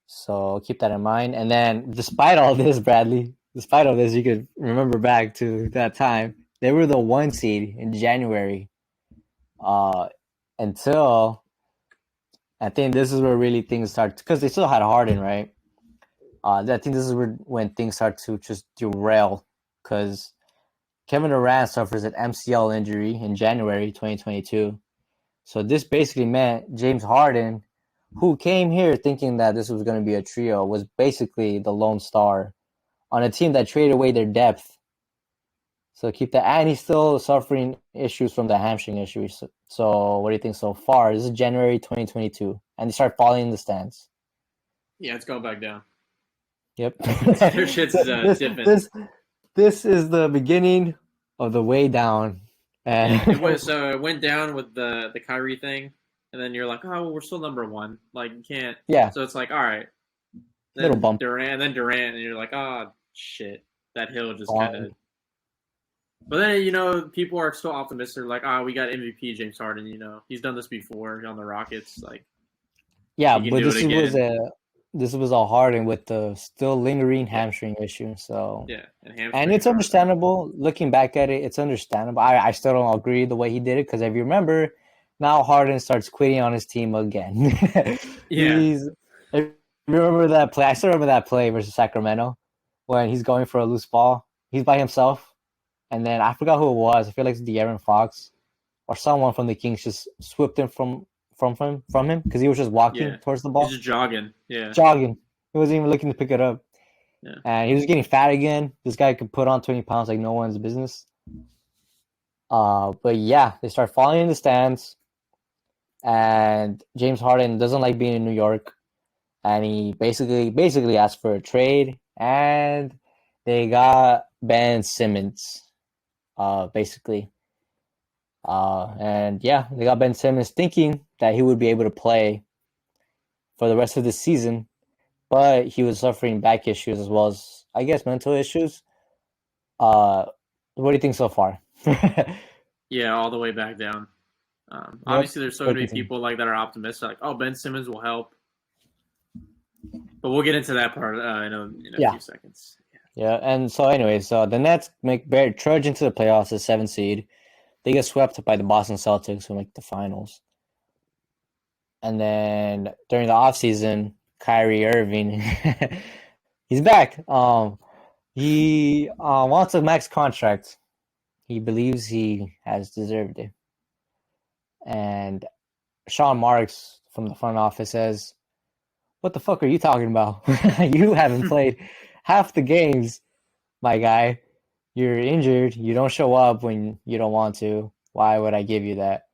So keep that in mind. And then, despite all this, Bradley, despite all this, you could remember back to that time. They were the 1 seed in January, uh, until I think this is where really things start because they still had Harden, right? I think this is when things start to just derail because Kevin Durant suffers an MCL injury in January 2022. So this basically meant James Harden, who came here thinking that this was going to be a trio, was basically the lone star on a team that traded away their depth. So keep that, and he's still suffering issues from the hamstring issues. So what do you think so far? This is January 2022, and they start falling in the stands. yeah, it's going back down. Yep. Their shit's this dipping. this this is the beginning of the way down. Yeah, And it went down with the Kyrie thing, and then you're like, oh, well, we're still number one. Like you can't. yeah, So it's like, all right, little then bump. Durant, and you're like, oh shit, that hill just kind On. of. But then people are still optimistic, like, we got MVP James Harden. He's done this before on the Rockets. Like Yeah, he can but do it again. this was a Harden with the still lingering Yeah, hamstring issue. So, yeah, and and hamstrings it's are a thing. understandable. Looking back at it, it's understandable. I still don't agree the way he did it because if you remember, now Harden starts quitting on his team again. Yeah, He's if you remember that play. I still remember that play versus Sacramento when he's going for a loose ball. He's by himself, and then I forgot who it was. I feel like it's De'Aaron Fox or someone from the Kings just swooped him from him because he was just walking yeah. towards the He's ball, just jogging. Yeah, jogging. He wasn't even looking to pick it up, yeah, and he was getting fat again. This guy could put on 20 pounds like no one's business. But yeah, they start falling in the stands, and James Harden doesn't like being in New York, and he basically asked for a trade, and they got Ben Simmons, basically. And yeah, they got Ben Simmons thinking that he would be able to play for the rest of the season, but he was suffering back issues as well as, I guess, mental issues. Uh, what do you think so far? yeah. All the way back down. Yep. Obviously, there's so What do many you think? people like that are optimistic, like, oh, Ben Simmons will help. But we'll get into that part in a Yeah, few seconds. yeah. And so, anyways, the Nets trudge into the playoffs as 7 seed. They get swept by the Boston Celtics who make the finals. And then during the offseason, Kyrie Irving, he's back. He wants a max contract. He believes he has deserved it. And Sean Marks from the front office says, "What the fuck are you talking about? You haven't played half the games, my guy. You're injured. You don't show up when you don't want to. Why would I give you that?"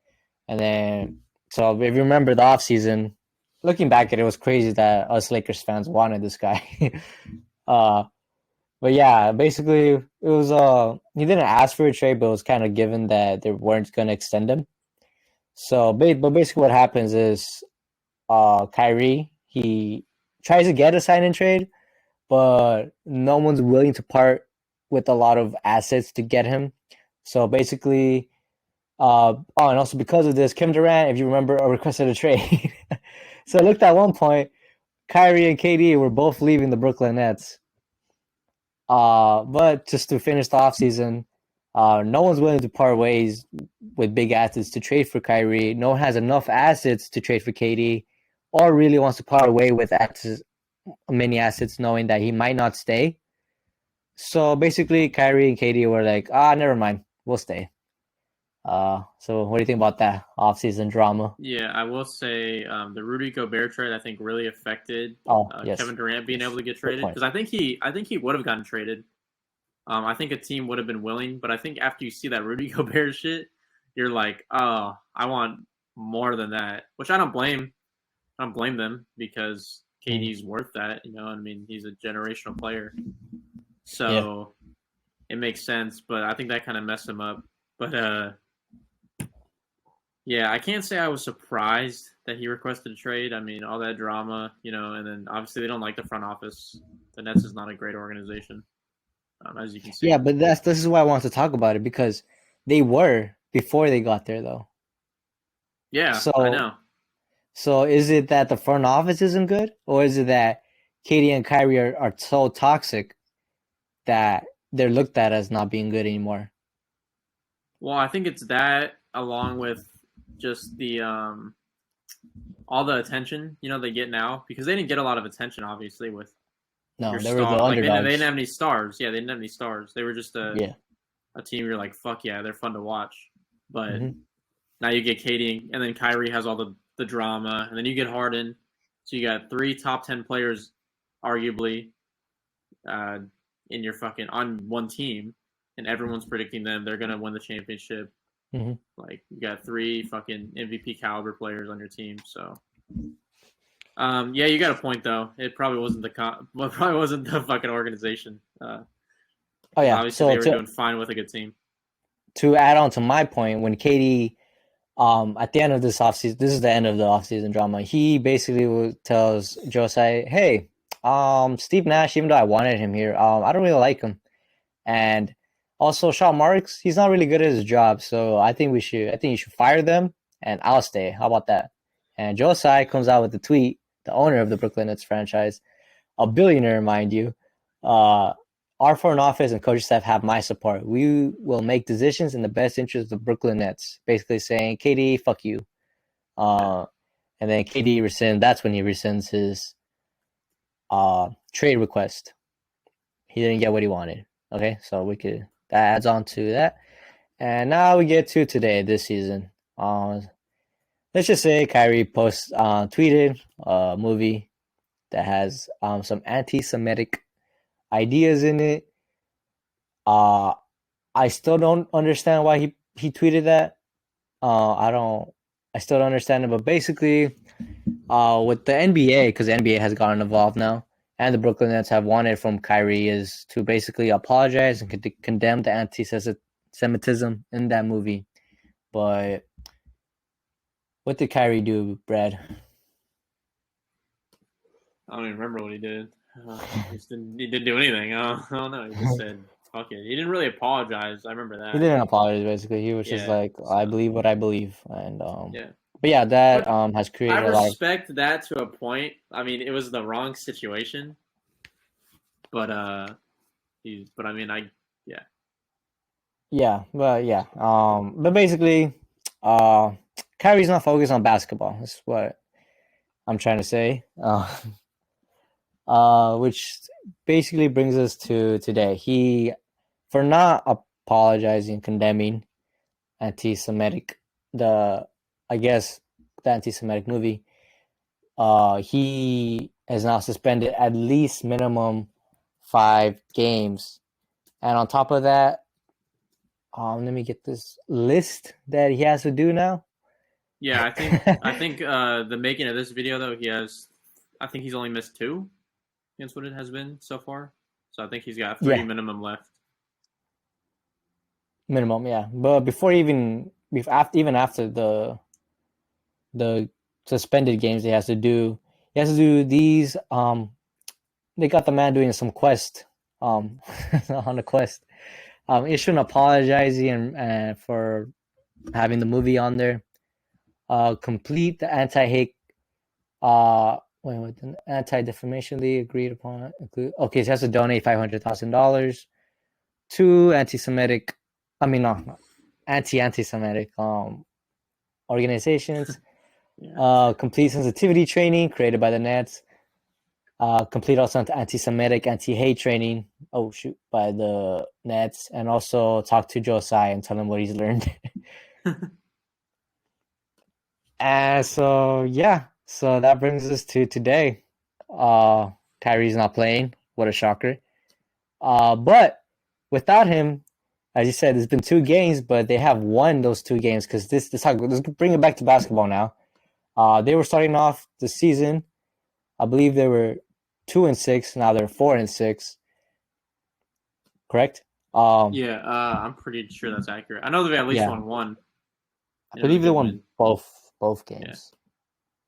And then, so if you remember the offseason, looking back at it, was crazy that us Lakers fans wanted this guy. uh, but yeah, basically, it was he didn't ask for a trade, but it was kind of given that they weren't going to extend him. So, but basically, what happens is Kyrie he tries to get a sign and trade, but no one's willing to part with a lot of assets to get him. So basically, and also because of this, Kim Durant, if you remember, requested a trade. So I looked at one point, Kyrie and KD were both leaving the Brooklyn Nets. But just to finish the offseason, no one's willing to part ways with big assets to trade for Kyrie. No one has enough assets to trade for KD, or really wants to part away with assets, many assets, knowing that he might not stay. So basically, Kyrie and KD were like, never mind, we'll stay. So what do you think about that offseason drama? Yeah, I will say the Rudy Gobert trade I think really affected Oh, yes, Kevin Durant being able yes, to get good traded point. because I think he would have gotten traded. I think a team would have been willing, but I think after you see that Rudy Gobert shit, you're like, oh, I want more than that. Which I don't blame. I don't blame them because Mm, KD's worth that. I mean, he's a generational player, yeah, so it makes sense. But I think that kind of messed him up. But Yeah, I can't say I was surprised that he requested a trade. I mean, all that drama, and then obviously they don't like the front office. The Nets is not a great organization, as you can Yeah, see. but this is why I want to talk about it because they were before they got there though. Yeah, I So know. so is it that the front office isn't good, or is it that Katie and Kyrie are so toxic that they're looked at as not being good anymore? Well, I think it's that along with just the all the attention they get now because they didn't get a lot of attention obviously with your No, they were the star. Like they didn't underdogs. have any stars. Yeah, they didn't have any stars. They were just Yeah. a team. You're like, fuck yeah, they're fun to watch. But Hmm. now you get Katie, and then Kyrie has all the drama, and then you get Harden. So you got three top 10 players, arguably, uh, in your fucking on one team, and everyone's predicting them they're gonna win the championship. Hmm. Like you got three fucking MVP caliber players on your team. So yeah, you got a point though. It probably wasn't probably wasn't the fucking organization. Oh Because yeah. obviously So they were doing fine with a good team. to add on to my point, when Katie at the end of this offseason, this is the end of the offseason drama. He basically tells Josai, "Hey, Steve Nash, even though I wanted him here, I don't really like him, and also Sean Marks, he's not really good at his job. So I think you should fire them, and I'll stay. How about that?" And Josai comes out with the tweet, the owner of the Brooklyn Nets franchise, a billionaire, mind you. Uh, our front office and coaching staff have my support. We will make decisions in the best interest of the Brooklyn Nets. Basically saying, KD, fuck you. Yeah. And then KD rescinds. That's when he rescinds his trade request. He didn't get what he wanted. Okay, so that adds on to that. And now we get to today, this season. Let's just say Kyrie tweeted a movie that has some anti-Semitic ideas in it. Uh, I still don't understand why he tweeted that. I don't. I still don't understand it. But basically, with the NBA, because the NBA has gotten involved now, and the Brooklyn Nets have wanted from Kyrie is to basically apologize and condemn the anti-Semitism in that movie. But what did Kyrie do, Brad? I don't even remember what he did. He didn't do anything. I don't know. He just said, fuck it. He didn't really apologize. I remember He that. didn't apologize. Basically, he was just Yeah. like, "I So, believe what I believe," and yeah. but yeah, that But has I created a lot of. respect that to a point. I mean, it was the wrong situation. But, but I mean, yeah. Yeah, but yeah, but basically, Kyrie's not focused on basketball. That's what I'm trying to say. Which basically brings us to today. He, for not apologizing, condemning anti-Semitic, the I guess the anti-Semitic movie. He is now suspended at least minimum 5 games, and on top of that, let me get this list that he has to do now. Yeah, I think the making of this video though, I think he's only missed two against what it has been so far. So I think he's got three Yeah, minimum left. minimum, yeah. But before even after the suspended games, he has to do these. They got the man doing some quest, um, on a quest, issuing apologizing and for having the movie on there. Complete the anti-hate. Wait, the Anti-Defamation League agreed upon. Okay, so he has to donate $500,000 to anti-Semitic. I mean, no, anti-Semitic organizations. Yeah. Complete sensitivity training created by the Nets. Complete also anti-Semitic, anti-hate training. Oh shoot, by the Nets, and also talk to Josai and tell him what he's learned. And so yeah, so that brings us to today. Kyrie's not playing. What a shocker. But without him, as you said, there's been 2 games, but they have won those 2 games because let's bring it back to basketball now. They were starting off the season. I believe they were 2-6. Now they're 4-6. Correct? Yeah, I'm pretty sure that's accurate. I know they've at least Yeah, won one I in a believe they good won win. both Yeah, games.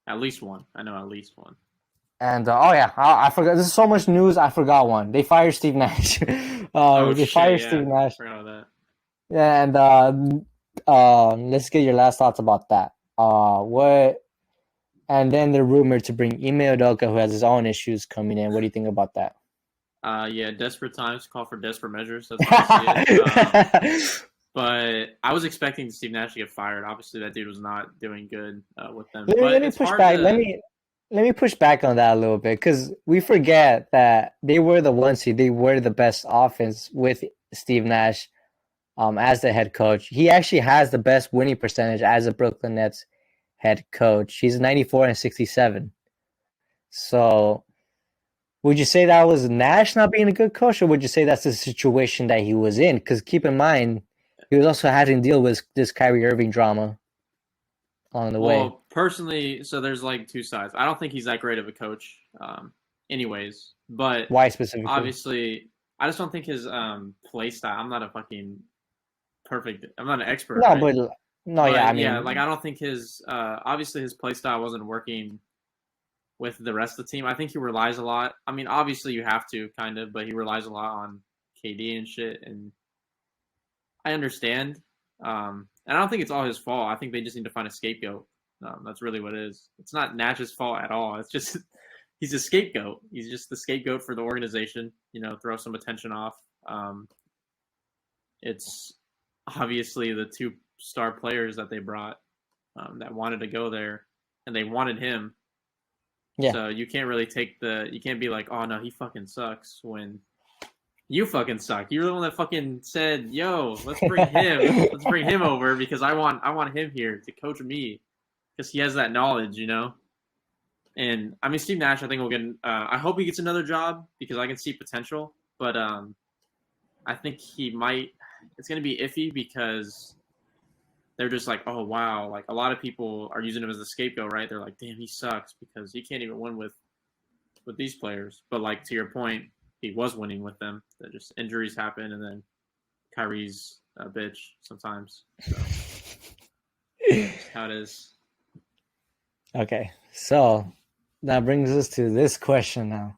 at least one. I know at least one. And I forgot. There's so much news. I forgot one. They fired Steve Nash. Oh They shit! fired Yeah, Steve Nash. forgot about Yeah, and let's get your last thoughts about that. What? And then they're rumored to bring Ime Udoka, who has his own issues, coming in. What do you think about that? Yeah, desperate times call for desperate measures. That's how I see it. But I was expecting Steve Nash to get fired. Obviously, that dude was not doing good with them. Let But me it's push hard back. to. Let me push back on that a little bit because we forget that they were the one seed. They were the best offense with Steve Nash as the head coach. He actually has the best winning percentage as a Brooklyn Nets head coach. He's 94 and 67. So would you say that was Nash not being a good coach, or would you say that's the situation that he was in? Because keep in mind, he was also having to deal with this Kyrie Irving drama along the way. Well, personally, so there's like two sides. I don't think he's that great of a coach, anyways. But Why specifically? obviously, I just don't think his play style. I'm not a fucking perfect. I'm not an expert, No, right? but no, yeah, I But yeah, like mean, I don't think his obviously his play style wasn't working with the rest of the team. I think he relies a lot. I mean, obviously you have to kind of, but he relies a lot on KD and shit. And I understand. And I don't think it's all his fault. I think they just need to find a scapegoat. That's really what it is. It's not Nash's fault at all. It's just he's a scapegoat. He's just the scapegoat for the organization. Throw some attention off. It's obviously the two star players that they brought that wanted to go there, and they wanted him. yeah. So you can't really you can't be like, oh no, he fucking sucks when you fucking suck. You're the one that fucking said, yo, let's bring him. Let's bring him over because I want him here to coach me because he has that knowledge. And I mean, Steve Nash, I think will get. I hope he gets another job because I can see potential. But I think he might. It's going to be iffy because they're just like, oh wow, like a lot of people are using him as a scapegoat, right? They're like, damn, he sucks because he can't even win with these players. But like to your point, he was winning with them. That just injuries happen, and then Kyrie's a bitch sometimes. So that's how it is. Okay, so that brings us to this question now.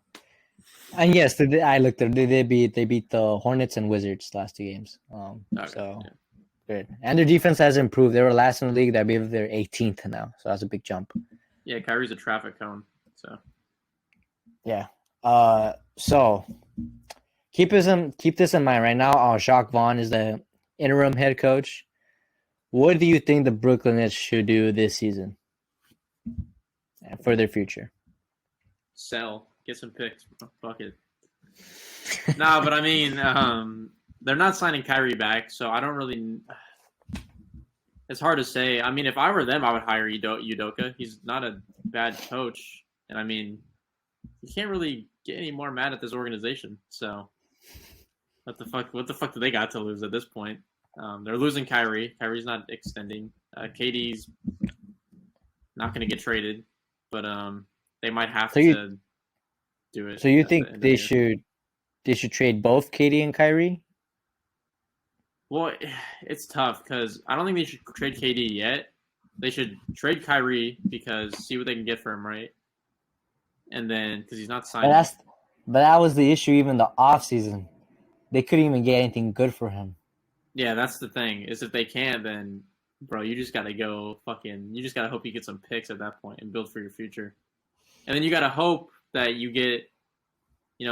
And yes, I looked at they beat the Hornets and Wizards last two games. Okay, So yeah. good, and their defense has improved. They were last in the league. I believe they're 18th now, so that's a big jump. Yeah, Kyrie's a traffic cone. So Yeah. So keep this in mind right now. Jacques Vaughn is the interim head coach. What do you think the Brooklyn Nets should do this season for their future? sell, get some picks. Fuck it. Nah, but I mean, they're not signing Kyrie back, so I don't really. It's hard to say. I mean, if I were them, I would hire Udoka. He's not a bad coach, and I mean, you can't really get any more mad at this organization. So, what the fuck? What the fuck do they got to lose at this point? They're losing Kyrie. Kyrie's not extending. KD's not going to get traded, but they might have to do it. So you at the think end of the they year. should trade both KD and Kyrie? Well, it's tough because I don't think they should trade KD yet. They should trade Kyrie because see what they can get for him, right? And then because he's not signing. But that was the issue. Even the off season, they couldn't even get anything good for him. Yeah, that's the thing. Is if they can't, then bro, you just gotta go fucking. You just gotta hope you get some picks at that point and build for your future. And then you gotta hope that you get,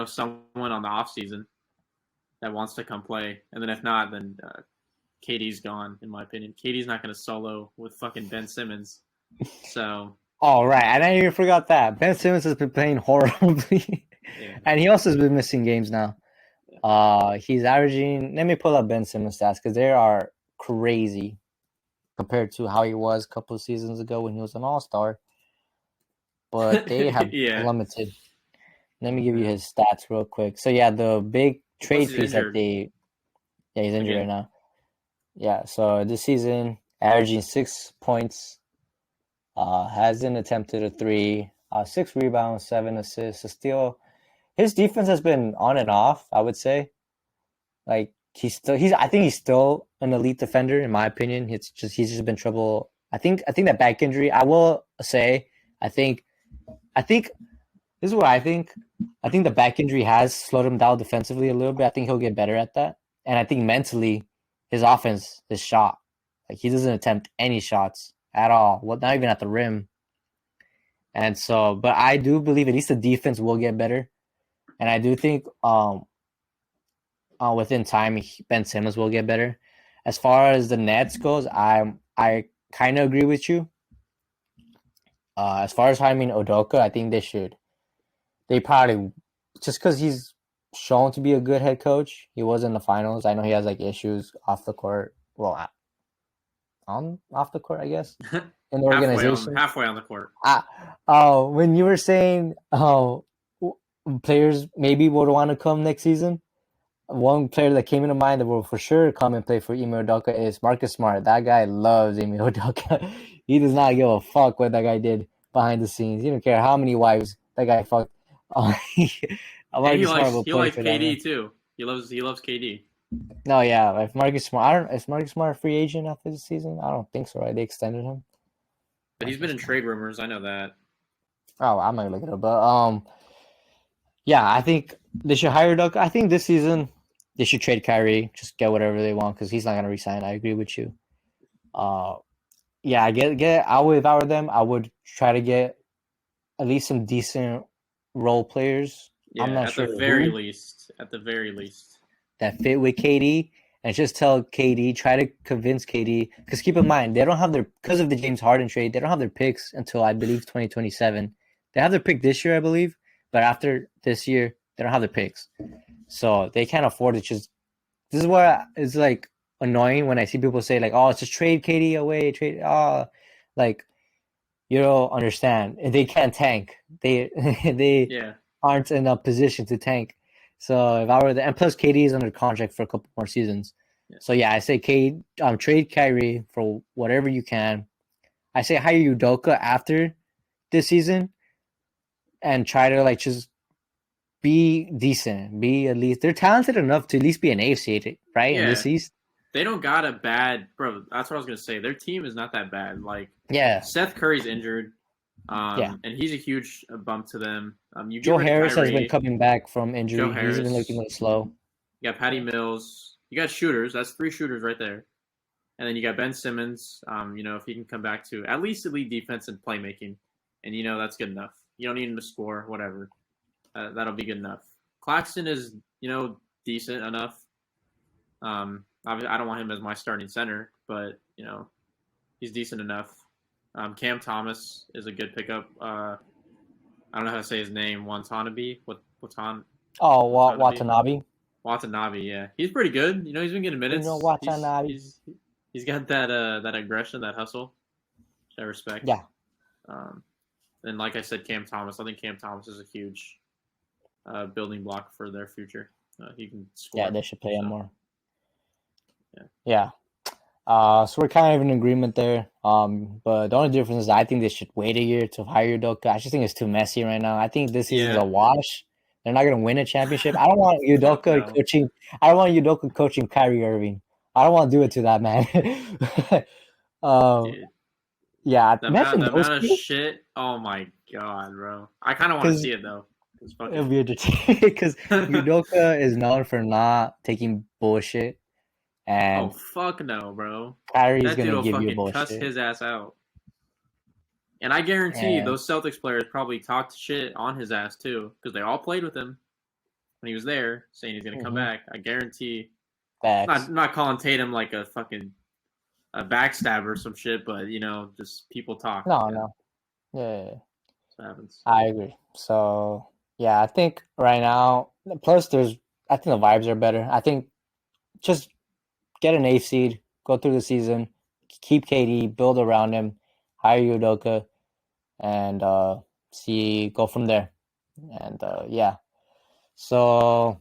someone on the off season that wants to come play. And then if not, then KD's gone. In my opinion, KD's not gonna solo with fucking Ben Simmons. So. Oh right, and I even forgot that Ben Simmons has been playing horribly, Yeah. and he also has been missing games now. He's averaging. Let me pull up Ben Simmons stats because they are crazy compared to how he was a couple of seasons ago when he was an All-Star. But they have plummeted. Let me give you his stats real quick. So yeah, the big trade piece that he's injured right now. Yeah, so this season averaging 6 points, hasn't attempted a three, 6 rebounds, 7 assists, a steal. His defense has been on and off, I would say. Like I think he's still an elite defender in my opinion. He's just been trouble I think that back injury. I will say. I think this is what I think. I think the back injury has slowed him down defensively a little bit. I think he'll get better at that. And I think mentally, his offense is shot. Like he doesn't attempt any shots at all. Well, not even at the rim. And so, but I do believe at least the defense will get better. And I do think within time Ben Simmons will get better. As far as the Nets goes, I kind of agree with you. As far as hiring Udoka, I think they probably just because he's shown to be a good head coach. He was in the finals. I know he has like issues off the court. Well, off the court, I guess. In the organization, halfway on the court. When you were saying players maybe would want to come next season, one player that came into mind that will for sure come and play for Ime Udoka is Marcus Smart. That guy loves Ime Udoka. He does not give a fuck what that guy did behind the scenes. He don't care how many wives that guy fucked. And he likes KD too. He loves KD. No, yeah. If Marcus Smart, is Marcus Smart a free agent after this season? I don't think so. Right? They extended him. But he's been in trade rumors. I know that. Oh, I might look it up. But yeah, I think they should hire Udoka. I think this season they should trade Kyrie. Just get whatever they want because he's not gonna resign. I agree with you. Yeah, if I were them, I would try to get at least some decent role players. Yeah, I'm not at sure the very least. At the very least. That fit with KD. And just tell KD, try to convince KD. Because keep in mind, they don't have because of the James Harden trade, they don't have their picks until, I believe, 2027. They have their pick this year, I believe. But after this year, they don't have their picks. So they can't afford to just. This is what is like annoying when I see people say, like, oh, just trade KD away. Like, you don't understand. They can't tank. They aren't in a position to tank. So if I were and plus KD is under contract for a couple more seasons. Yeah. So yeah, I say trade Kyrie for whatever you can. I say hire Udoka after this season and try to like just be decent. Be at least they're talented enough to at least be an AFC seed, right? Yeah. In this East. They don't got a bad bro. That's what I was gonna say. Their team is not that bad. Like Seth Curry's injured. And he's a huge bump to them. Joe Harris has been coming back from injury. He's been looking a little slow. You got Patty Mills. You got shooters. That's 3 shooters right there. And then you got Ben Simmons. If he can come back to at least elite defense and playmaking, and that's good enough. You don't need him to score, whatever. That'll be good enough. Claxton is decent enough. Obviously, I don't want him as my starting center, but he's decent enough. Cam Thomas is a good pickup. I don't know how to say his name. Watanabe. Watanabe. Watanabe, yeah, he's pretty good. He's been getting minutes. Watanabe. He's got that aggression, that hustle, which I respect. Yeah. And like I said, Cam Thomas. I think Cam Thomas is a huge building block for their future. He can score. Yeah, they should play him more. Yeah. So we're kind of in agreement there. But the only difference is I think they should wait a year to hire Udoka. I just think it's too messy right now. I think this season's a wash. They're not going to win a championship. I don't want Udoka coaching. I don't want Udoka coaching Kyrie Irving. I don't want to do it to that man. Yeah, the amount of shit. Oh my god, bro! I kind of want to see it though. It'll be entertaining because Udoka is known for not taking bullshit. And fuck no, bro! Kyrie's gonna give you bullshit. Cuss his ass out. And I guarantee those Celtics players probably talked shit on his ass too, because they all played with him when he was there, saying he's gonna come back. I guarantee. I'm not calling Tatum like a fucking backstabber or some shit, but just people talk. No. Yeah. That happens. I agree. So yeah, I think right now. Plus, I think the vibes are better. I think just get an 8th seed, go through the season, keep KD, build around him, hire Udoka, and go from there. And yeah. So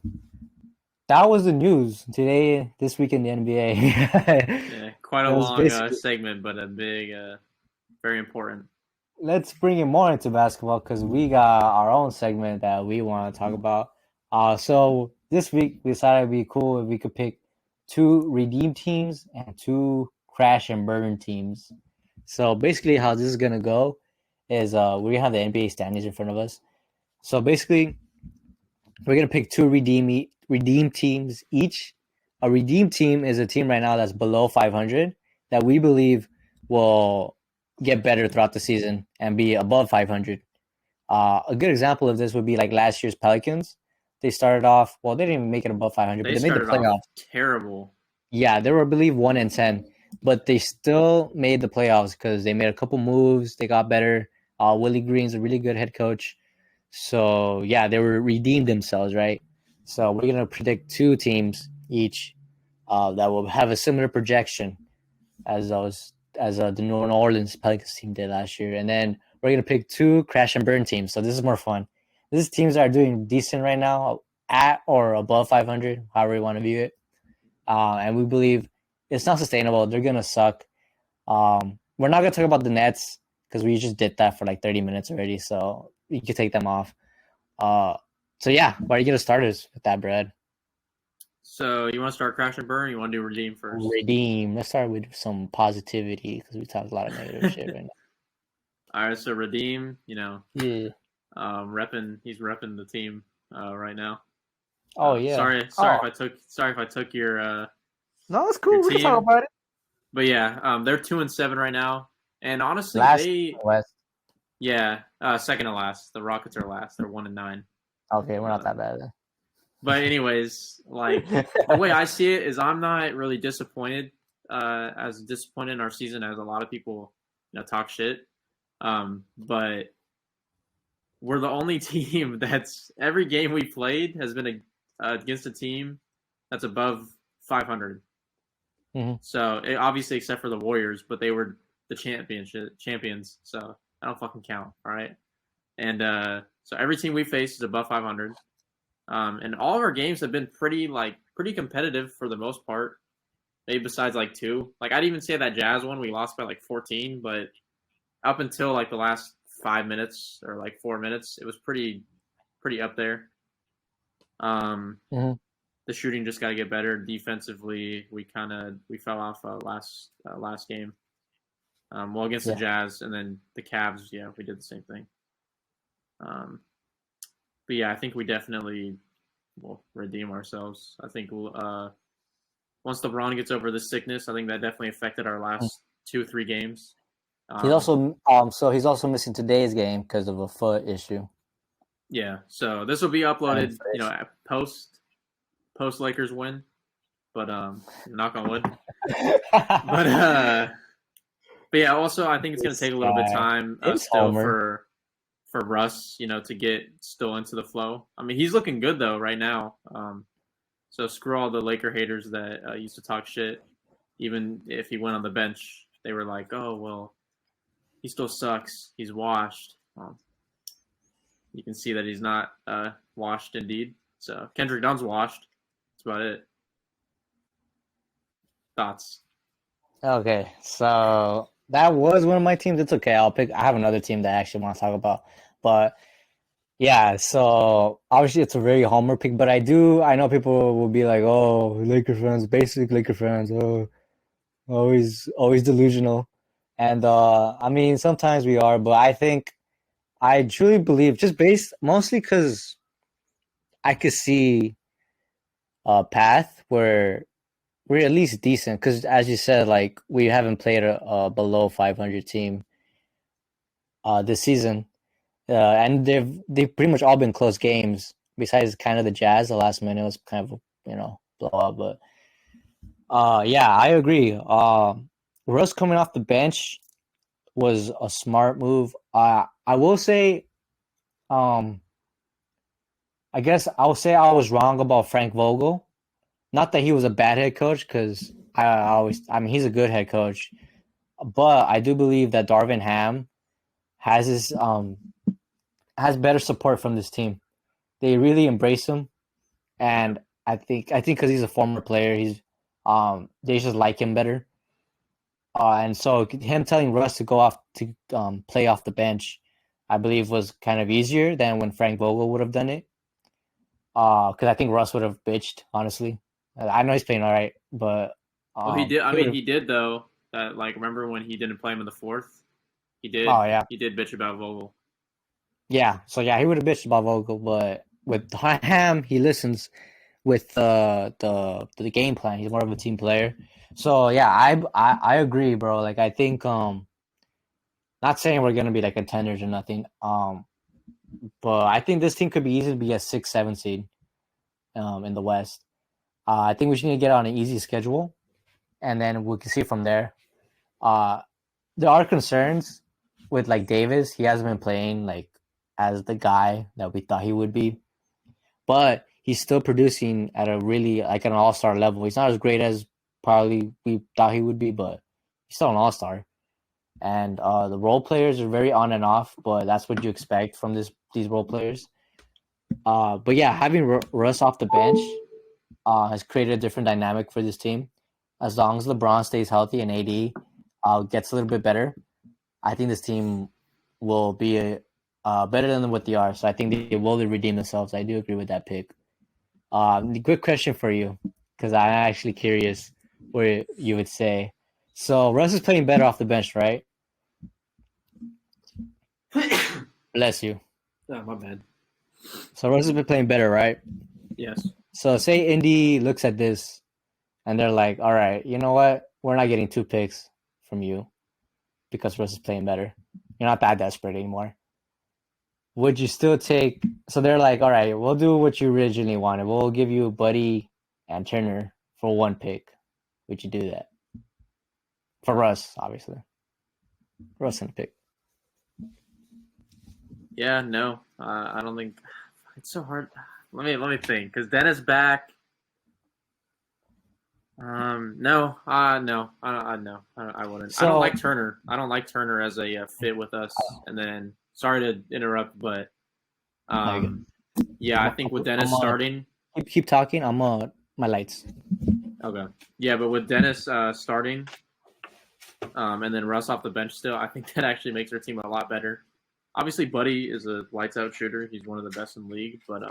that was the news this week in the NBA. Yeah, quite a long segment, but a big, very important. Let's bring it more into basketball because we got our own segment that we want to talk about. So this week we decided it'd be cool if we could pick 2 redeem teams and 2 crash and burn teams. So basically, how this is gonna go is we're gonna have the NBA standings in front of us. So basically, we're gonna pick two redeem teams each. A redeem team is a team right now that's below 500 that we believe will get better throughout the season and be above 500. A good example of this would be like last year's Pelicans. They started off well. They didn't even make it above 500, but They they made the started off playoffs. terrible. Yeah, they were, I believe, 1-10, but they still made the playoffs because they made a couple moves. They got better. Willie Green's a really good head coach. So yeah, they were redeemed themselves, right? So we're gonna predict two teams each that will have a similar projection as those as the New Orleans Pelicans team did last year, and then we're gonna pick two crash and burn teams. So this is more fun. These teams are doing decent right now, at or above 500, however you want to view it, and we believe it's not sustainable. They're gonna suck. We're not gonna talk about the Nets because we just did that for like 30 minutes already, so you can take them off. Uh, so yeah, why don't you get us started with that, Brad? So you want to start crash and burn? Or you want to do redeem first? Redeem. Let's start with some positivity because we talked a lot of negative shit right now. All right, so redeem. Yeah. He's repping the team right now. Oh yeah. Sorry Oh if I took your no, it's your cool. We can talk team, about it. but yeah, they're 2-7 right now, and honestly, Last West. second to last. The Rockets are last. They're 1-9. Okay, we're not that bad. But anyways, like the way I see it is, I'm not really disappointed. As disappointed in our season as a lot of people, talk shit. But we're the only team that's every game we played has been against a team that's above 500. Mm-hmm. So obviously, except for the Warriors, but they were the champions. So I don't fucking count. All right. And so every team we face is above 500. And all of our games have been pretty competitive for the most part. Maybe besides like two. Like I'd even say that Jazz one we lost by like 14, but up until like the last 5 minutes or like 4 minutes, it was pretty up there. Mm-hmm. The shooting just got to get better. Defensively, we fell off last game. Well, against the Jazz, and then the Cavs, yeah, we did the same thing. But yeah, I think we definitely will redeem ourselves. I think once LeBron gets over the sickness, I think that definitely affected our last 2-3 games. He's also missing today's game because of a foot issue. Yeah, so this will be uploaded, post Lakers win, but knock on wood. But yeah, also I think it's going to take a little bit of time still for Russ, to get still into the flow. I mean, he's looking good though right now. So screw all the Laker haters that used to talk shit. Even if he went on the bench, they were like, "Oh well, he still sucks. He's washed." You can see that he's not washed indeed. So Kendrick Dunn's washed. That's about it. Thoughts? Okay, so that was one of my teams. It's okay. I have another team that I actually want to talk about, but yeah. So obviously, it's a very homer pick, but I know people will be like, "Oh, Laker fans, basic Laker fans, oh, always delusional," and I mean, sometimes we are, but I truly believe, just based mostly because I could see a path where we're at least decent. Because as you said, like we haven't played a below 500 team this season, and they've pretty much all been close games. Besides, kind of the Jazz, the last minute was kind of blow up, but yeah, I agree. Russ coming off the bench was a smart move. I will say, I guess I'll say I was wrong about Frank Vogel. Not that he was a bad head coach, because I mean, he's a good head coach, but I do believe that Darvin Ham has better support from this team. They really embrace him, and I think because he's a former player, they just like him better. And so him telling Russ to go off to play off the bench, I believe was kind of easier than when Frank Vogel would have done it. Because I think Russ would have bitched, honestly. I know he's playing all right, but Well, he did. I mean, he did though. That like remember when he didn't play him in the fourth? He did. Oh yeah, He did bitch about Vogel. yeah. So yeah, he would have bitched about Vogel, but with Ham, he listens with the game plan. He's more of a team player. So yeah, I agree, bro. Like I think not saying we're gonna be like contenders or nothing. But I think this team could be easy to be a 6-7 seed in the West. I think we should need to get on an easy schedule, and then we can see from there. Uh, there are concerns with like Davis. He hasn't been playing like as the guy that we thought he would be, but he's still producing at a really like an all-star level. He's not as great as probably we thought he would be, but he's still an all-star. And the role players are very on and off, but that's what you expect from these role players. But yeah, having Russ off the bench has created a different dynamic for this team. As long as LeBron stays healthy and AD gets a little bit better, I think this team will be better than what they are. So I think they will redeem themselves. I do agree with that pick. Quick question for you, because I'm actually curious what you would say. So Russ is playing better off the bench, right? Bless you. Oh, my bad. So Russ has been playing better, right? Yes. So say Indy looks at this and they're like, all right, you know what? We're not getting 2 picks from you because Russ is playing better. You're not that desperate anymore. Would you still take? So they're like, all right, we'll do what you originally wanted. We'll give you Buddy and Turner for 1 pick. Would you do that? For Russ, obviously. Russ and pick. Yeah. No. I don't think it's so hard. Let me think. Because Dennis back. No. No. No. I wouldn't. I don't like Turner. I don't like Turner as a fit with us. And then, sorry to interrupt, but yeah, I think with Dennis starting. Keep talking. I'm my lights. Okay. Yeah, but with Dennis starting, and then Russ off the bench still, I think that actually makes our team a lot better. Obviously, Buddy is a lights out shooter. He's one of the best in the league, but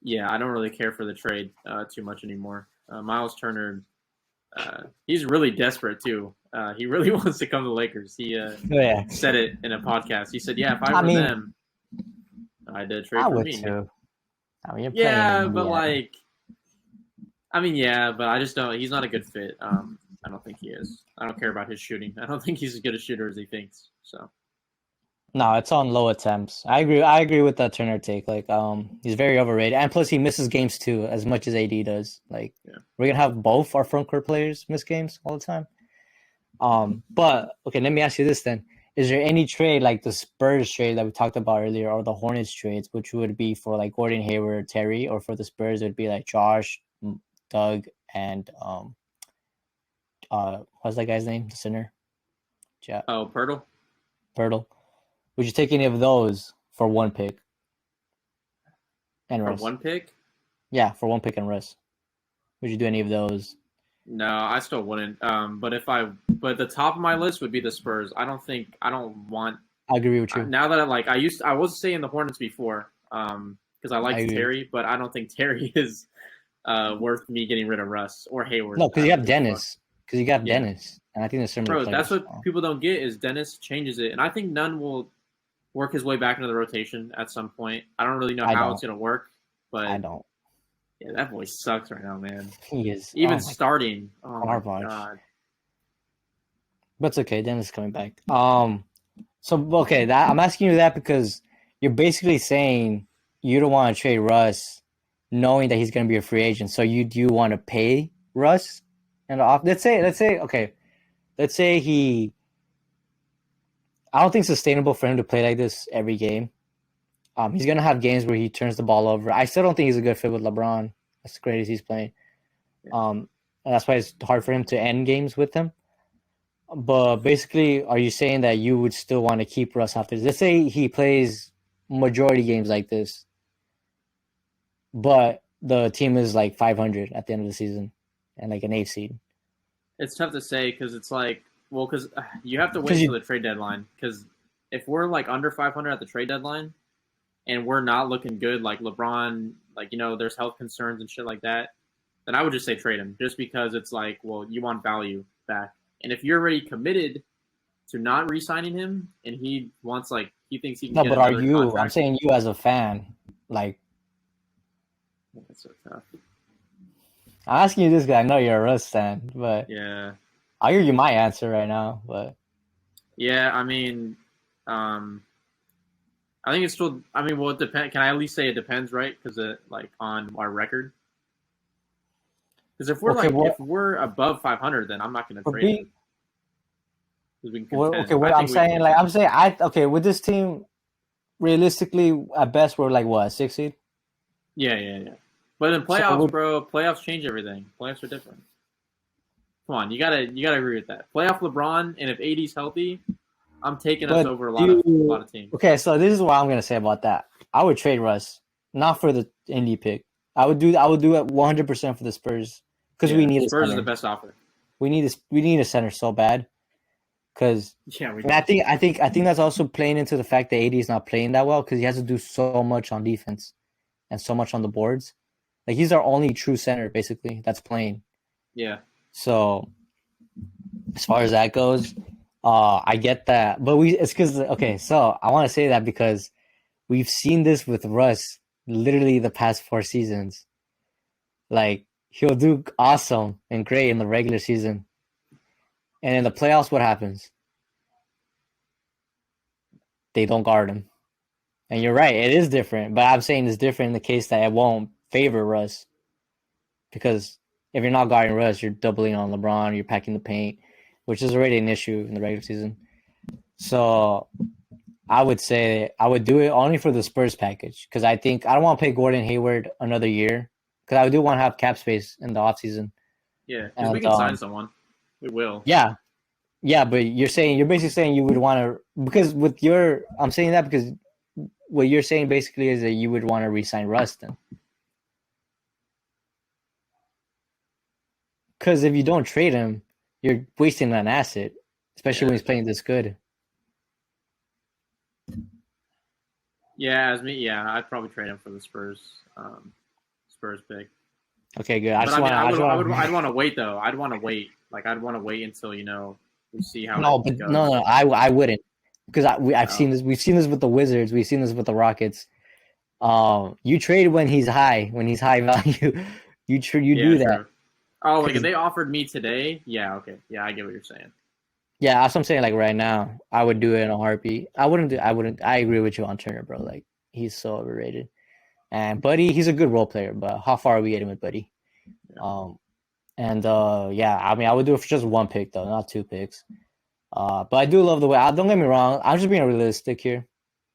yeah, I don't really care for the trade too much anymore. Miles Turner, he's really desperate too. He really wants to come to the Lakers. He said it in a podcast. He said, "Yeah, if I were them, I'd trade for me." Too. I mean, yeah, but like, I mean, yeah, but I just don't. He's not a good fit. I don't think he is. I don't care about his shooting. I don't think he's as good a shooter as he thinks. So. No, it's on low attempts. I agree with that Turner take. Like, he's very overrated, and plus he misses games too, as much as AD does. Like, we're gonna have both our front court players miss games all the time. But okay, let me ask you this then: is there any trade like the Spurs trade that we talked about earlier, or the Hornets trades, which would be for like Gordon Hayward, Terry, or for the Spurs it would be like Josh, Doug, and what's that guy's name? The center. Oh, Pirtle. Pirtle. Would you take any of those for 1 pick? And for Russ? 1 pick? Yeah, for 1 pick and Russ. Would you do any of those? No, I still wouldn't. But the top of my list would be the Spurs. I don't want. I agree with you. Now that I was saying the Hornets before, because I like Terry, but I don't think Terry is worth me getting rid of Russ or Hayward. No, because you have Dennis. Because you got Dennis, and I think there's similar. Bro, that's what people don't get is Dennis changes it, and I think Nunn will work his way back into the rotation at some point. I don't really know how it's gonna work, but I don't. Yeah, that boy sucks right now, man. He is even starting. Oh my god! But it's okay. Dennis is coming back. So okay, I'm asking you that because you're basically saying you don't want to trade Russ, knowing that he's gonna be a free agent. So you do want to pay Russ, and let's say he. I don't think it's sustainable for him to play like this every game. He's going to have games where he turns the ball over. I still don't think he's a good fit with LeBron, as great as he's playing. And that's why it's hard for him to end games with him. But basically, are you saying that you would still want to keep Russ after this? Let's say he plays majority games like this, but the team is like 500 at the end of the season and like an 8th seed. It's tough to say because it's like, well, because you have to wait until the trade deadline. Because if we're like under 500 at the trade deadline and we're not looking good, like LeBron, like, there's health concerns and shit like that, then I would just say trade him, just because it's like, well, you want value back, and if you're already committed to not re-signing him, and he wants he thinks he can No, get but are another you? I'm contract. saying you as a fan. Like, That's so tough. I'm asking you this because I know you're a Russ fan, but Yeah, I'll give you my answer right now. But yeah. I mean, I think it's still. I mean, well, it depends. Can I at least say it depends, right? Because on our record. Because if we're okay, if we're above 500, then I'm not going to trade him because we can contend. okay, what I I'm think we can saying, like, contend. I'm saying, okay, with this team, realistically, at best, we're like what, 6 seed? Yeah, yeah, yeah. But in So, playoffs, bro, playoffs change everything. Playoffs are different. Come on, you gotta agree with that. Playoff LeBron, and if AD's healthy, I'm taking us but over a do lot of teams. okay, so this is what I'm gonna say about that. I would trade Russ, not for the Indy pick. I would do it 100% for the Spurs because we Yeah, need a Spurs is the center. best offer. We need a center so bad. Because Yeah, we and do. I think that's also playing into the fact that AD is not playing that well because he has to do so much on defense and so much on the boards. Like he's our only true center basically that's playing. Yeah, So as far as that goes, I get that, but it's because okay. So I want to say that because we've seen this with Russ literally the past 4 seasons. Like he'll do awesome and great in the regular season, and in the playoffs, what happens? They don't guard him. And you're right, it is different, but I'm saying it's different in the case that it won't favor Russ because if you're not guarding Russ, you're doubling on LeBron, you're packing the paint, which is already an issue in the regular season. So I would say I would do it only for the Spurs package because I think I don't want to pay Gordon Hayward another year because I do want to have cap space in the offseason. yeah. Because we And can sign someone. We will. yeah, but you're basically saying you would want to because with your I'm saying that because what you're saying basically is that you would want to re-sign Russ then. Because if you don't trade him, you're wasting an asset, especially when Yeah, he's playing this good. yeah. As me, yeah. I'd probably trade him for the Spurs pick. Okay, good. But I mean, I'd want to wait though. I'd want to wait. I'd want to wait until we see how No, it but goes. I wouldn't because I've Oh, seen this. We've seen this with the Wizards. We've seen this with the Rockets. You trade when he's high value. You yeah, do that true. Oh, like if because they offered me today, yeah, okay, yeah, I get what you're saying. yeah, that's what I'm saying. Like right now, I would do it in a heartbeat. I wouldn't. I agree with you on Turner, bro. Like he's so overrated. And Buddy, he's a good role player, but how far are we getting with Buddy? Yeah. And yeah, I mean, I would do it for just one pick though, not 2 picks. But I do love the way. Don't get me wrong. I'm just being realistic here.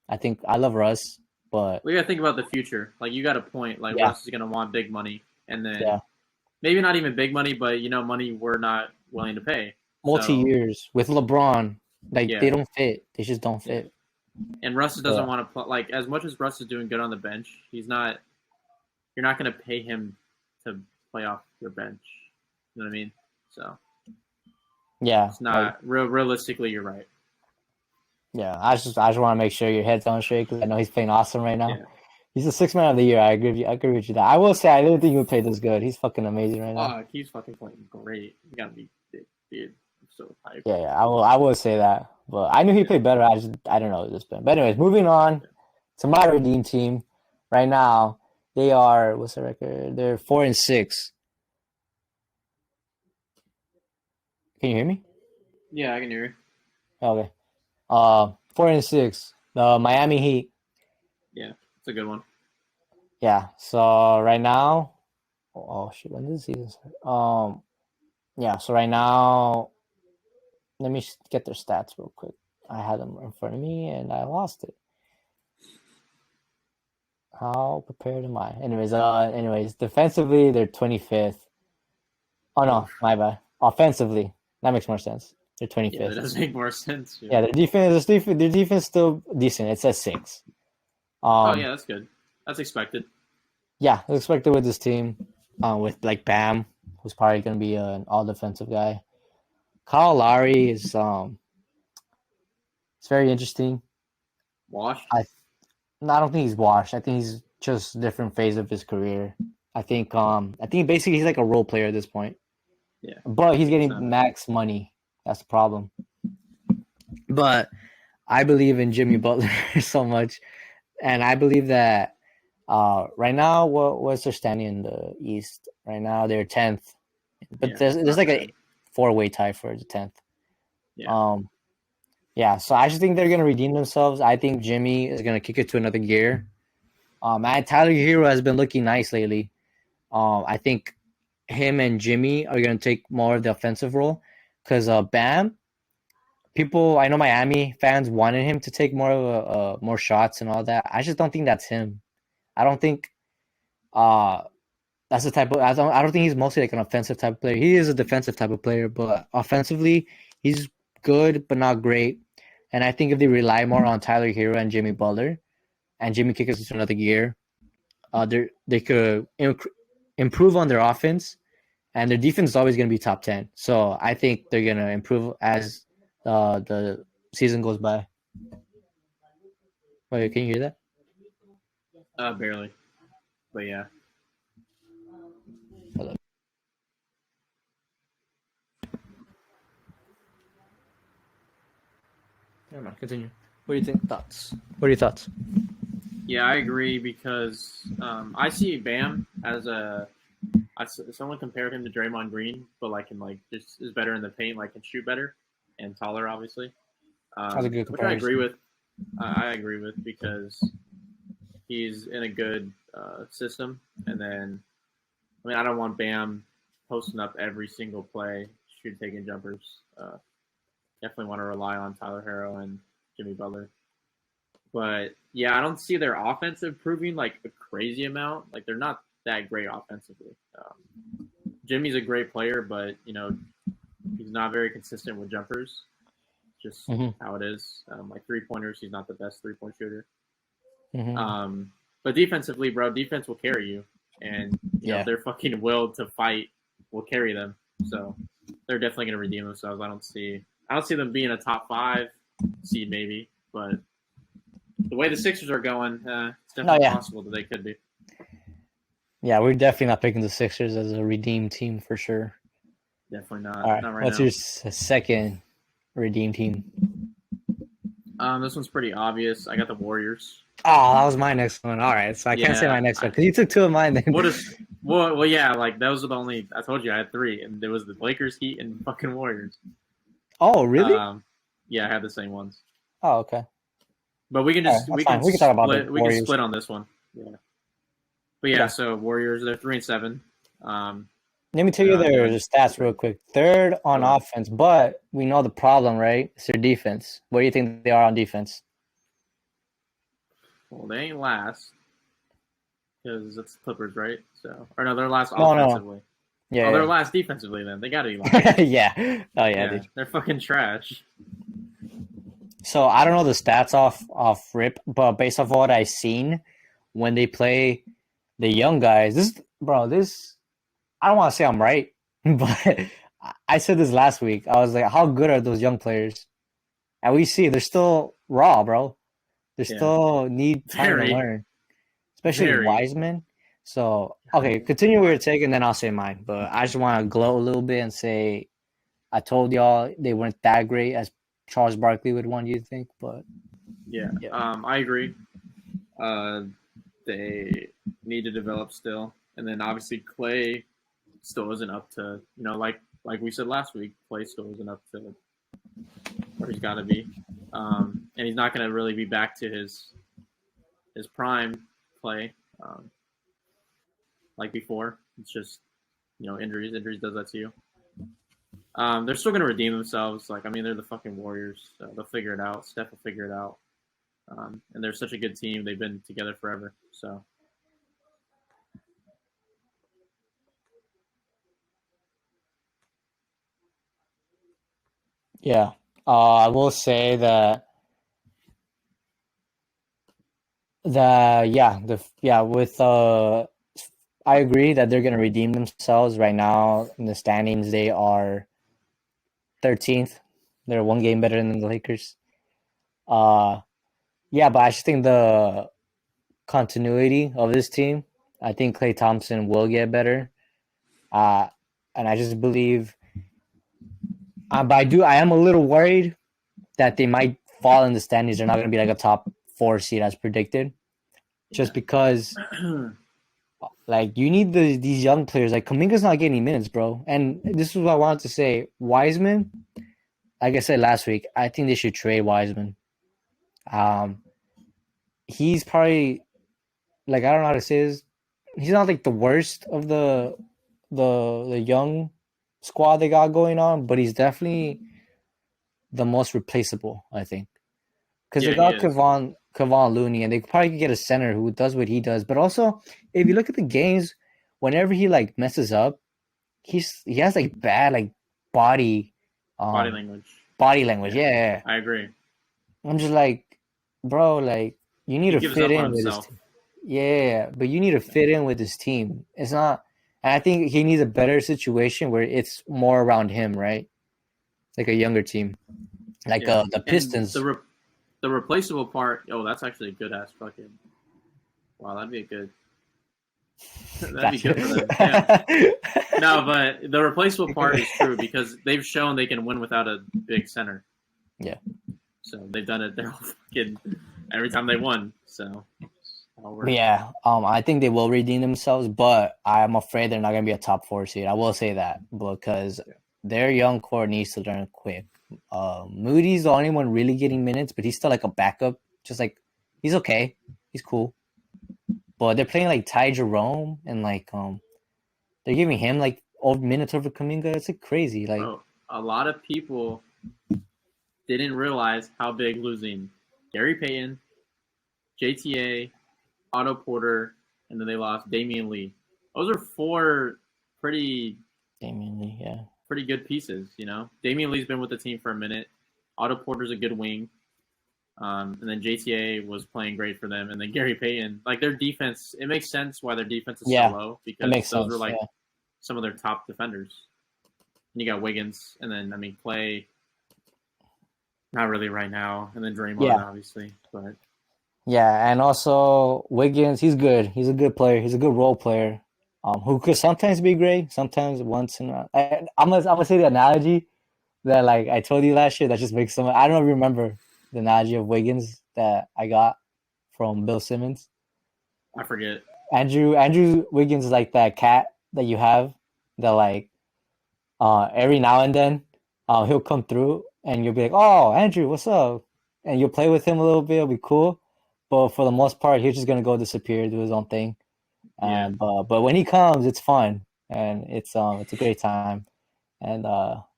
I think I love Russ, but We gotta think about the future. Like you got a point. Like yeah, Russ is gonna want big money, and yeah, then maybe not even big money, but money we're not willing to pay. multi So years with LeBron, like they yeah, don't fit. They just don't yeah. fit. And Russ doesn't So want to play. Like as much as Russ is doing good on the bench, he's not. You're not gonna pay him to play off your bench. You know what I mean? So yeah, it's like not realistically. You're right. yeah. I just want to make sure your head's on straight because I know he's playing awesome right now. Yeah. He's the sixth man of the year. I agree. I agree with you that. I will say I didn't think he would play this good. He's fucking amazing right now. He's fucking playing great. You gotta be dude. I'm so hyped. Yeah, yeah. I will say that. But I knew he Yeah. played better. I don't know this been. But anyways, moving on to my redeem team. Right now, they are what's the record? They're 4-6. Can you hear me? Yeah, I can hear you. Okay. 4-6. The Miami Heat. Yeah, it's a good one. Yeah. So right now, oh shit, when did the season start? Yeah. So right now, let me get their stats real quick. I had them in front of me and I lost it. How prepared am I? Anyways, defensively they're 25th. Oh no, my bad. Offensively, that makes more sense. They're Yeah, that 25th. does make more sense. Yeah, their defense still decent. It's at 6. Oh yeah, that's good. That's expected. Yeah, it's expected with this team. With like Bam, who's probably gonna be an all defensive guy. Kyle Lowry is it's very interesting. Washed. I no, I don't think he's washed. I think he's just a different phase of his career. I think basically he's like a role player at this point. Yeah, But he's it's getting not. max money. That's the problem. But I believe in Jimmy Butler so much, and I believe that right now, what's their standing in the East? Right now, they're 10th, but Yeah, there's it's there's not like a bad. four-way tie for the 10th. Yeah, Um, yeah, so I just think they're gonna redeem themselves. I think Jimmy is gonna kick it to another gear. And Tyler Hero has been looking nice lately. I think him and Jimmy are gonna take more of the offensive role because Bam, people, I know Miami fans wanted him to take more of more shots and all that. I just don't think that's him. I don't think uh that's the type of I don't think he's mostly like an offensive type of player. He is a defensive type of player, but offensively he's good but not great. And I think if they rely more on Tyler Hero and Jimmy Butler and Jimmy kick us into another gear, they could improve on their offense, and their defense is always going to be top 10. So I think they're going to improve as the season goes by. Wait, can you hear that? barely, but yeah. Hold up. Never mind. Continue. What do you think? Thoughts? What are your thoughts? Yeah, I agree because I see Bam as someone compared him to Draymond Green, but like can like just is better in the paint, like can shoot better and taller, obviously. That's a good Which I agree comparison. with. I agree with because he's in a good system, and then I mean I don't want Bam posting up every single play, taking jumpers. Definitely want to rely on Tyler Harrow and Jimmy Butler. But yeah, I don't see their offense improving like a crazy amount. Like they're not that great offensively. Jimmy's a great player, but he's not very consistent with jumpers. Just Mm-hmm. how it is. Like 3-pointers, he's not the best 3-point shooter. Mm-hmm. But defensively, bro, defense will carry you, and if Yeah. they're fucking willed to fight, will carry them. So they're definitely gonna redeem themselves. I don't see them being a top 5 seed maybe, but the way the Sixers are going, it's No, definitely yeah. possible that they could be. Yeah, we're definitely not picking the Sixers as a redeemed team for sure. Definitely All not right. right What's your now. second redeemed team? This one's pretty obvious. I got the Warriors. Oh, that was my next one. All right. So I can't say my Yeah. next one because you took two of mine then. What is well, yeah. Like those are the only. I told you I had 3, and there was the Lakers, Heat, and fucking Warriors. Oh, really? Yeah, I had the same ones. Oh, okay. But we can All right. just That's fine. We can talk about the we can Warriors. split on this one. Yeah. But yeah, Yeah. so Warriors, they're 3-7. Um, Let me tell you their they're stats real quick. Third on okay. offense, but we know the problem, right? It's their defense. What do you think they are on defense? Well, they ain't last because it's the Clippers, right? So, or no, they're last No, no. offensively. Oh, they're Yeah, last defensively. Then they got to be yeah. last. Yeah. Oh, yeah, Yeah, dude. they're fucking trash. So I don't know the stats off rip, but based off what I've seen when they play the young guys, this I don't want to say I'm right, but I said this last week. I was like, how good are those young players? And we see they're still raw, bro. They Yeah, still need time to very, learn, especially very. Wiseman. So, okay, continue with your take, and then I'll say mine. But I just want to glow a little bit and say I told y'all they weren't that great as Charles Barkley would want you to think, but Yeah, yeah. I agree. Uh, they need to develop still, and then obviously Clay still isn't up to like we said last week. Clay still isn't up to where he's got to be, and he's not going to really be back to his prime Clay like before. It's just injuries. Injuries does that to you. They're still going to redeem themselves. Like I mean, they're the fucking Warriors. So they'll figure it out. Steph will figure it out. And they're such a good team. They've been together forever. So Yeah. I will say that with I agree that they're gonna redeem themselves right now in the standings. They are 13th. They're one game better than the Lakers. Yeah, but I just think the continuity of this team, I think Klay Thompson will get better. And I just believe, but I am a little worried that they might fall in the standings. They're not going to be like a top 4 seed as predicted, just because like you need these young players. Like Kuminga's not getting minutes, bro. And this is what I wanted to say. Wiseman, like I said last week, I think they should trade Wiseman. He's probably like I don't know how to say this. He's not like the worst of the young squad they got going on, but he's definitely the most replaceable, I think. Because they Yeah, he got is. Kevon Looney, and they probably could get a center who does what he does. But also, if you look at the games, whenever he like messes up, he has like bad like body Body um language. body language. Yeah. Yeah. I agree. I'm just like, bro, like you need He to gives fit up on in with this himself. team. Yeah, but you need to fit in with this team. It's not, and I think he needs a better situation where it's more around him, right? Like a younger team, like Yeah. the And Pistons. the replaceable part, oh, that's actually a good ass fucking. Wow, that'd be a good. That'd be good for them. Damn. No, but the replaceable part is true because they've shown they can win without a big center. Yeah. So they've done it. They're all fucking every time they won. So Yeah, I think they will redeem themselves, but I'm afraid they're not going to be a top 4 seed. I will say that because their young core needs to learn quick. Moody's the only one really getting minutes, but he's still like a backup. Just like he's okay, he's cool. But they're playing like Ty Jerome and like they're giving him like over minutes over Kuminga. It's like crazy. Like bro, a lot of people didn't realize how big losing Gary Payton, JTA, Otto Porter, and then they lost Damian Lee. Those are 4 pretty Damian Lee, yeah. pretty good pieces, you know. Damian Lee's been with the team for a minute. Otto Porter's a good wing. And then JTA was playing great for them. And then Gary Payton, like their defense, it makes sense why their defense is so low because those are like some of their top defenders. And you got Wiggins, and then, I mean, Clay, not really right now. And then Draymond, obviously. But yeah, and also Wiggins, he's good. He's a good player. He's a good role player. Who could sometimes be great, sometimes once in a. I'm gonna say the analogy that like I told you last year that just makes so much. I don't know if you remember the analogy of Wiggins that I got from Bill Simmons. I forget. Andrew Wiggins is like that cat that you have that like every now and then he'll come through and you'll be like, oh, Andrew, what's up? And you'll play with him a little bit. It'll be cool. But for the most part, he's just gonna go disappear, do his own thing. Yeah. But when he comes, it's fun and it's a great time. And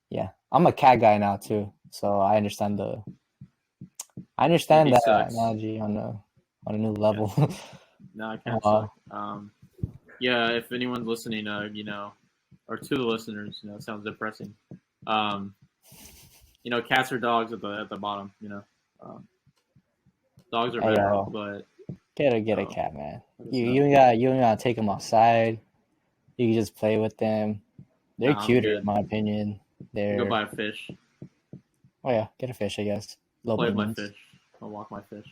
yeah, I'm a cat guy now too, so I understand that analogy on a new level. Yeah. No, I can't suck. Yeah, if anyone's listening, you know, or to the listeners, you know, it sounds depressing. You know, cats or dogs at the bottom. You know, dogs are better, but get a cat, man. You ain't gotta take them outside. You can just play with them. They're cuter, in my opinion. Go buy a fish. Oh yeah, get a fish, I guess. Play with my fish. I'll walk my fish.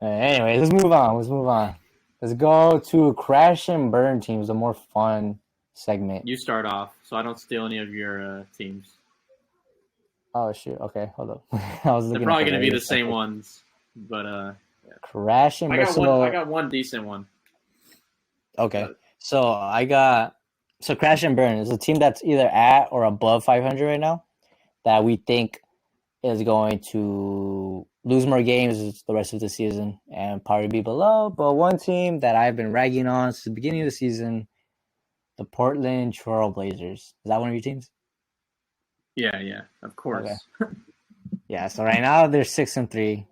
Anyway, let's move on. Let's go to crash and burn teams, a more fun segment. You start off, so I don't steal any of your teams. Oh shoot! Okay, hold up. I was looking. They're probably going to be the same ones, but yeah. Crash and burn. I got one decent one. Okay, so I got crash and burn is a team that's either at or above 500 right now that we think is going to lose more games the rest of the season and probably be below. But one team that I've been ragging on since the beginning of the season, the Portland Trail Blazers. Is that one of your teams? Yeah, of course. Okay. Yeah, so right now they're 6-3.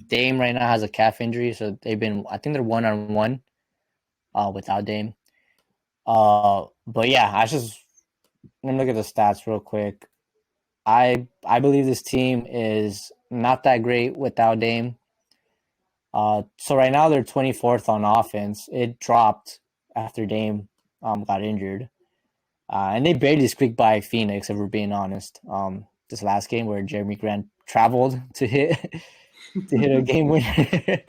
Dame right now has a calf injury, so I think they're 1-1 without Dame. But yeah, let me look at the stats real quick. I believe this team is not that great without Dame. So right now they're 24th on offense. It dropped after Dame got injured. And they barely squeaked by Phoenix, if we're being honest. This last game where Jeremy Grant traveled to hit a game winner.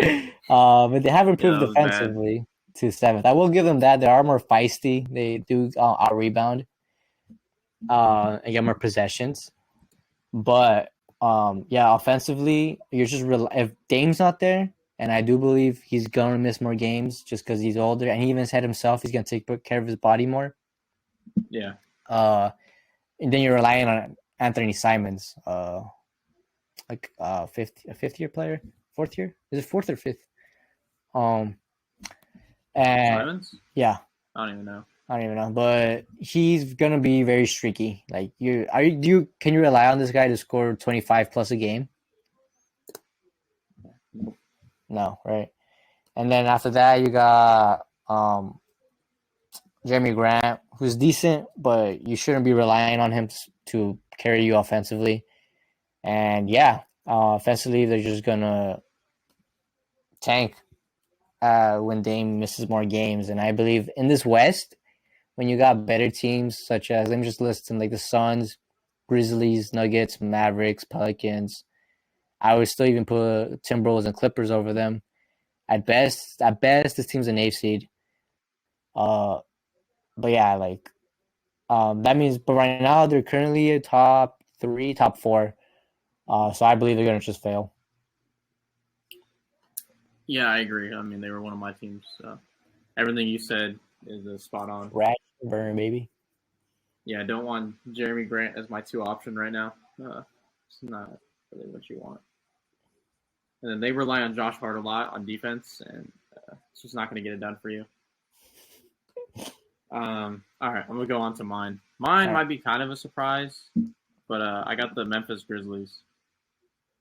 But they have improved defensively. to 7th. I will give them that. They are more feisty. They do out rebound and get more possessions. But yeah, offensively, you're just if Dame's not there, and I do believe he's gonna miss more games just because he's older, and he even said himself he's gonna take care of his body more. Yeah. And then you're relying on Anthony Simons, a fifth year player, 4th year. Is it 4th or 5th? And Simons? yeah, I don't even know. But he's gonna be very streaky. Like can you rely on this guy to score 25 plus a game? No, right? And then after that, you got Jeremy Grant, who's decent, but you shouldn't be relying on him to carry you offensively. And yeah, offensively, they're just gonna tank when Dame misses more games. And I believe in this West, when you got better teams such as, let me just list them, like the Suns, Grizzlies, Nuggets, Mavericks, Pelicans. I would still even put Timberwolves and Clippers over them. At best, this team's an 8th seed. But yeah, like that means. But right now, they're currently a top 3, top 4. So I believe they're gonna just fail. Yeah, I agree. I mean, they were one of my teams. So everything you said is spot on. Rat burn, baby. Yeah, I don't want Jeremy Grant as my 2 option right now. It's not really what you want. And then they rely on Josh Hart a lot on defense, and it's just not going to get it done for you. All right, I'm going to go on to mine. Mine might be kind of a surprise, but I got the Memphis Grizzlies.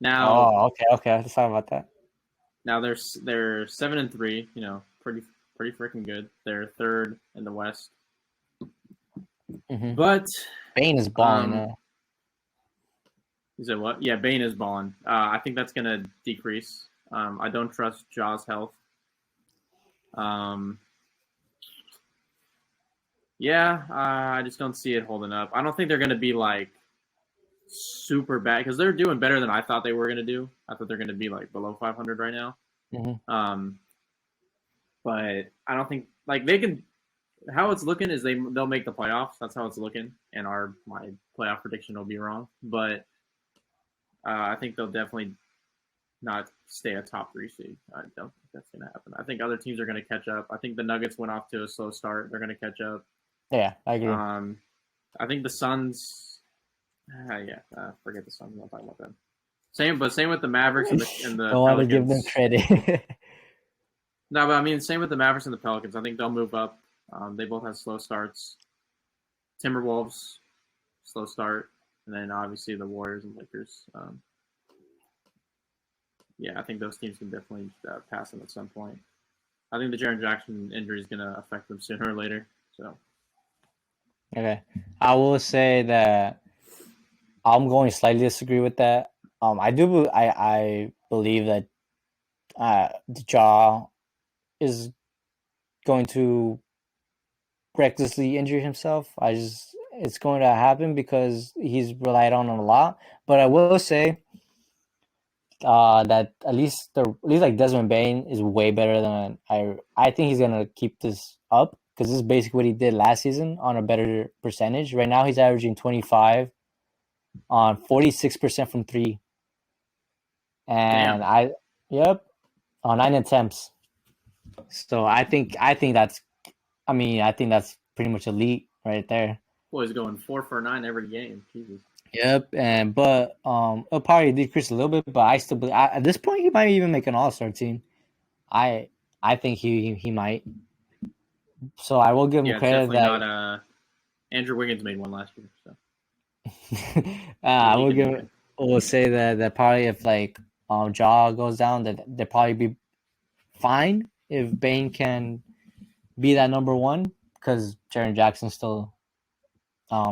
Now, okay. Let's talk about that. Now they're 7-3. You know, pretty freaking good. They're 3rd in the West. Mm-hmm. But Bane is balling now. Is it what? Yeah, Bane is balling. I think that's gonna decrease. I don't trust Ja's health. I just don't see it holding up. I don't think they're gonna be like super bad because they're doing better than I thought they were gonna do. I thought they're gonna be like below 500 right now. Mm-hmm. But I don't think like they can. How it's looking is they'll make the playoffs. That's how it's looking, and my playoff prediction will be wrong. But I think they'll definitely not stay a top 3 seed. I don't think that's going to happen. I think other teams are going to catch up. I think the Nuggets went off to a slow start. They're going to catch up. Yeah, I agree. I think the Suns. Forget the Suns. I'm not talking about them. Same with the Mavericks and the don't want to give them credit. No, but I mean, same with the Mavericks and the Pelicans. I think they'll move up. They both have slow starts. Timberwolves, slow start. And then obviously the Warriors and Lakers. I think those teams can definitely pass them at some point. I think the Jaren Jackson injury is going to affect them sooner or later. So, okay, I will say that I'm going to slightly disagree with that. I believe that Ja is going to recklessly injure himself. It's going to happen because he's relied on a lot. But I will say that at least like Desmond Bain is way better than I think he's gonna keep this up because this is basically what he did last season on a better percentage. Right now he's averaging 25 on 46% from 3, and on 9 attempts. So I think that's pretty much elite right there. Boy's going 4 for 9 every game. Jesus. Yep, but it'll probably decrease a little bit, but I still believe at this point he might even make an All-Star team. I think he might. So I will give him credit definitely that not. Andrew Wiggins made one last year, so I will say that probably if like Ja goes down, that they'll probably be fine if Bane can be that number 1 because Jaren Jackson's still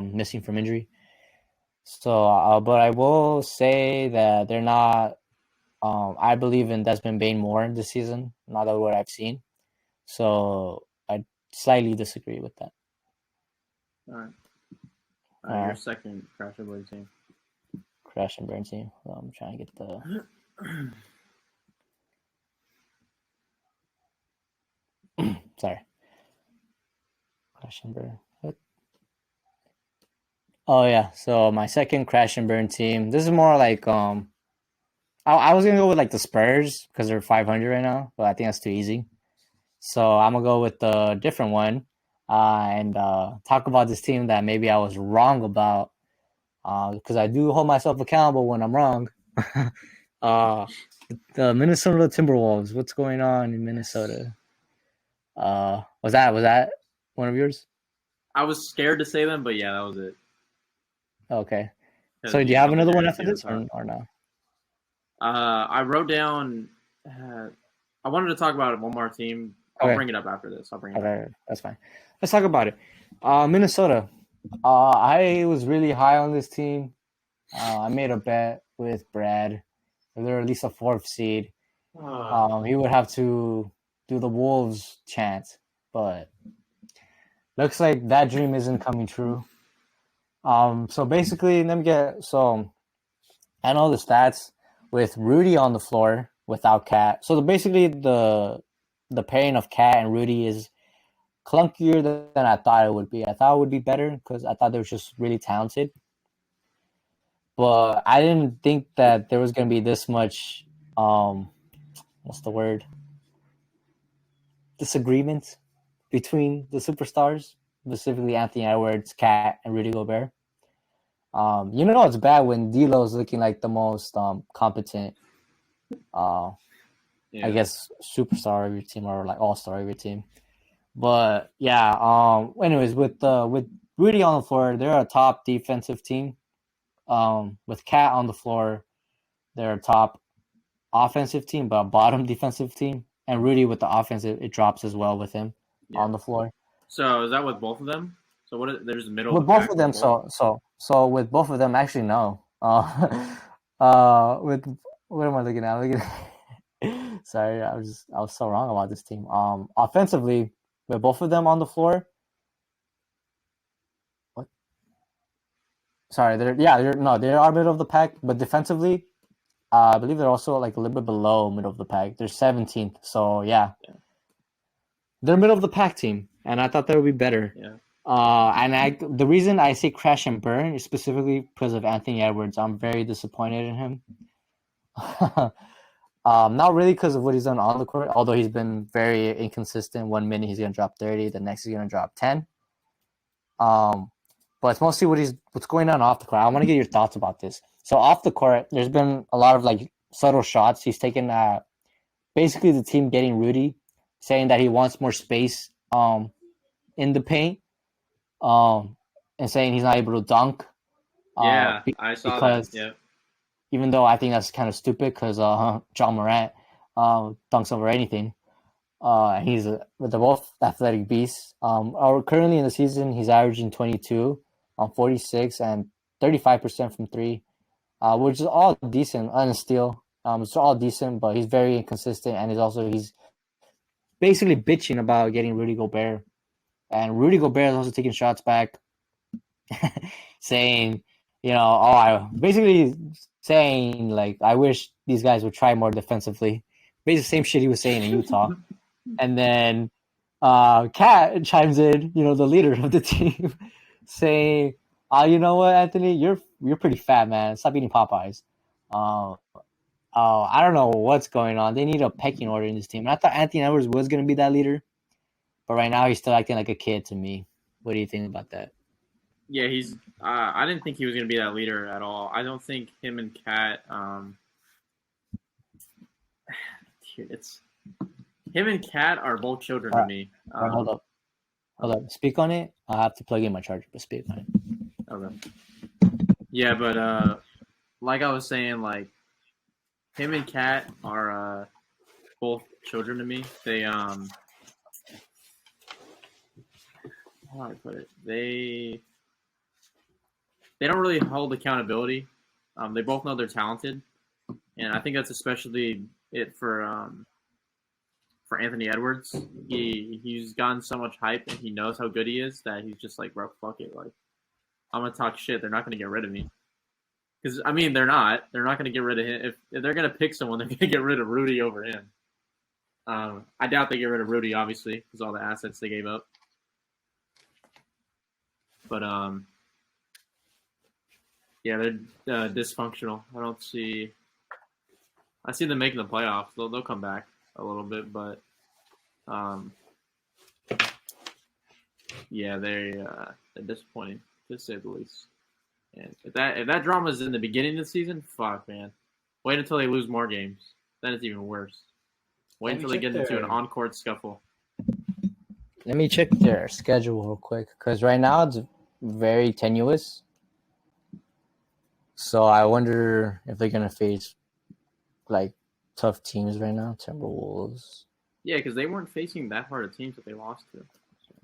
missing from injury. So, but I will say that they're not. I believe in Desmond Bain more this season, not of what I've seen. So I slightly disagree with that. All right. Your second crash and burn team. Crash and burn team. Well, I'm trying to get the. Sorry. Crash and burn. What? Oh yeah. So my second crash and burn team. This is more like I was gonna go with like the Spurs because they're 500 right now, but I think that's too easy. So I'm gonna go with the different one, and talk about this team that maybe I was wrong about, because I do hold myself accountable when I'm wrong. uh, the Minnesota Timberwolves. What's going on in Minnesota? Was that one of yours? I was scared to say them, but yeah, that was it. Okay. Because So do you have I think another they're one gonna after stay at the this top. or no? I wrote down. I wanted to talk about one more team. I'll Okay. bring it up after this. I'll bring it up. Okay, that's fine. Let's talk about it. Minnesota. I was really high on this team. I made a bet with Brad. If they're at least a fourth seed, he would have to do the Wolves chant, but looks like that dream isn't coming true. So basically, I know the stats with Rudy on the floor without Cat. So basically, the pairing of Cat and Rudy is clunkier than I thought it would be. I thought it would be better because I thought they were just really talented. But I didn't think that there was going to be this much, what's the word? Disagreement between the superstars, specifically Anthony Edwards, Cat, and Rudy Gobert. It's bad when D'Lo's looking like the most competent, uh, I guess, superstar of your team or like all-star of your team. But yeah, anyways, with Rudy on the floor, they're a top defensive team. With Cat on the floor, they're a top offensive team, but a bottom defensive team. And Rudy with the offense, it drops as well with him on the floor. So is that with both of them? So what? There's the middle of With the both pack of with them, both. so with both of them, actually no. With what am I looking at? Sorry, I was so wrong about this team. Offensively, with both of them on the floor. What? Sorry, they are middle of the pack, but defensively, I believe they're also like a little bit below middle of the pack. They're 17th, so yeah. They're middle of the pack team, and I thought they would be better. Yeah. The reason I say crash and burn is specifically because of Anthony Edwards. I'm very disappointed in him. Not really because of what he's done on the court, although he's been very inconsistent. 1 minute he's gonna drop 30, the next he's gonna drop 10. But it's mostly what's going on off the court. I want to get your thoughts about this. So off the court, there's been a lot of like subtle shots he's taken. Basically, the team getting Rudy, saying that he wants more space in the paint, and saying he's not able to dunk. I saw that. Because Yeah. even though I think that's kind of stupid because John Morant dunks over anything. They're both athletic beasts. Currently in the season, he's averaging 22 on 46 and 35% from three, which is all decent on a steal. It's all decent, but he's very inconsistent, and he's basically bitching about getting Rudy Gobert, and Rudy Gobert is also taking shots back, saying, I basically saying like I wish these guys would try more defensively. Basically, the same shit he was saying in Utah. And then Kat chimes in, the leader of the team, saying, you know what, Anthony, you're pretty fat, man. Stop eating Popeyes. I don't know what's going on. They need a pecking order in this team. And I thought Anthony Edwards was going to be that leader, but right now he's still acting like a kid to me. What do you think about that? Yeah, he's. I didn't think he was gonna be that leader at all. I don't think him and Cat. It's him and Cat are both children to me. All right, hold up. Speak on it. I'll have to plug in my charger, but speak on it. Okay. Yeah, but like I was saying, like him and Cat are both children to me. They how do I put it? They don't really hold accountability. They both know they're talented, and I think that's especially it for Anthony Edwards. He's gotten so much hype, and he knows how good he is that he's just like, bro, fuck it. Like, I'm gonna talk shit. They're not gonna get rid of me. Because I mean, they're not. They're not gonna get rid of him. If they're gonna pick someone, they're gonna get rid of Rudy over him. I doubt they get rid of Rudy, obviously, because all the assets they gave up. But yeah, they're dysfunctional. I see them making the playoffs. They'll come back a little bit, but yeah, they're disappointing to say the least. And if that drama is in the beginning of the season, fuck man, wait until they lose more games. Then it's even worse. Wait until they get into an on-court scuffle. Let me check their schedule real quick, because right now it's very tenuous. So I wonder if they're gonna face like tough teams right now. Timberwolves. Yeah, because they weren't facing that hard of teams that they lost to. So.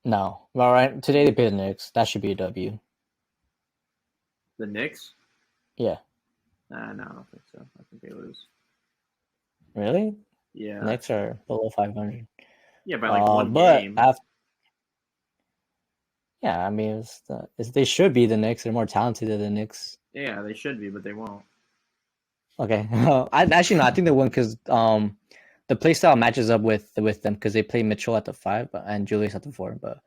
No, all right. Today they play the Knicks. That should be a W. The Knicks? Yeah. No, I don't think so. I think they lose. Really? Yeah. Knicks are below 500. Yeah, by like one game. Yeah, I mean, they should be the Knicks. They're more talented than the Knicks. Yeah, they should be, but they won't. Okay. I think they win because the play style matches up with them because they play Mitchell at the 5 and Julius at the 4. But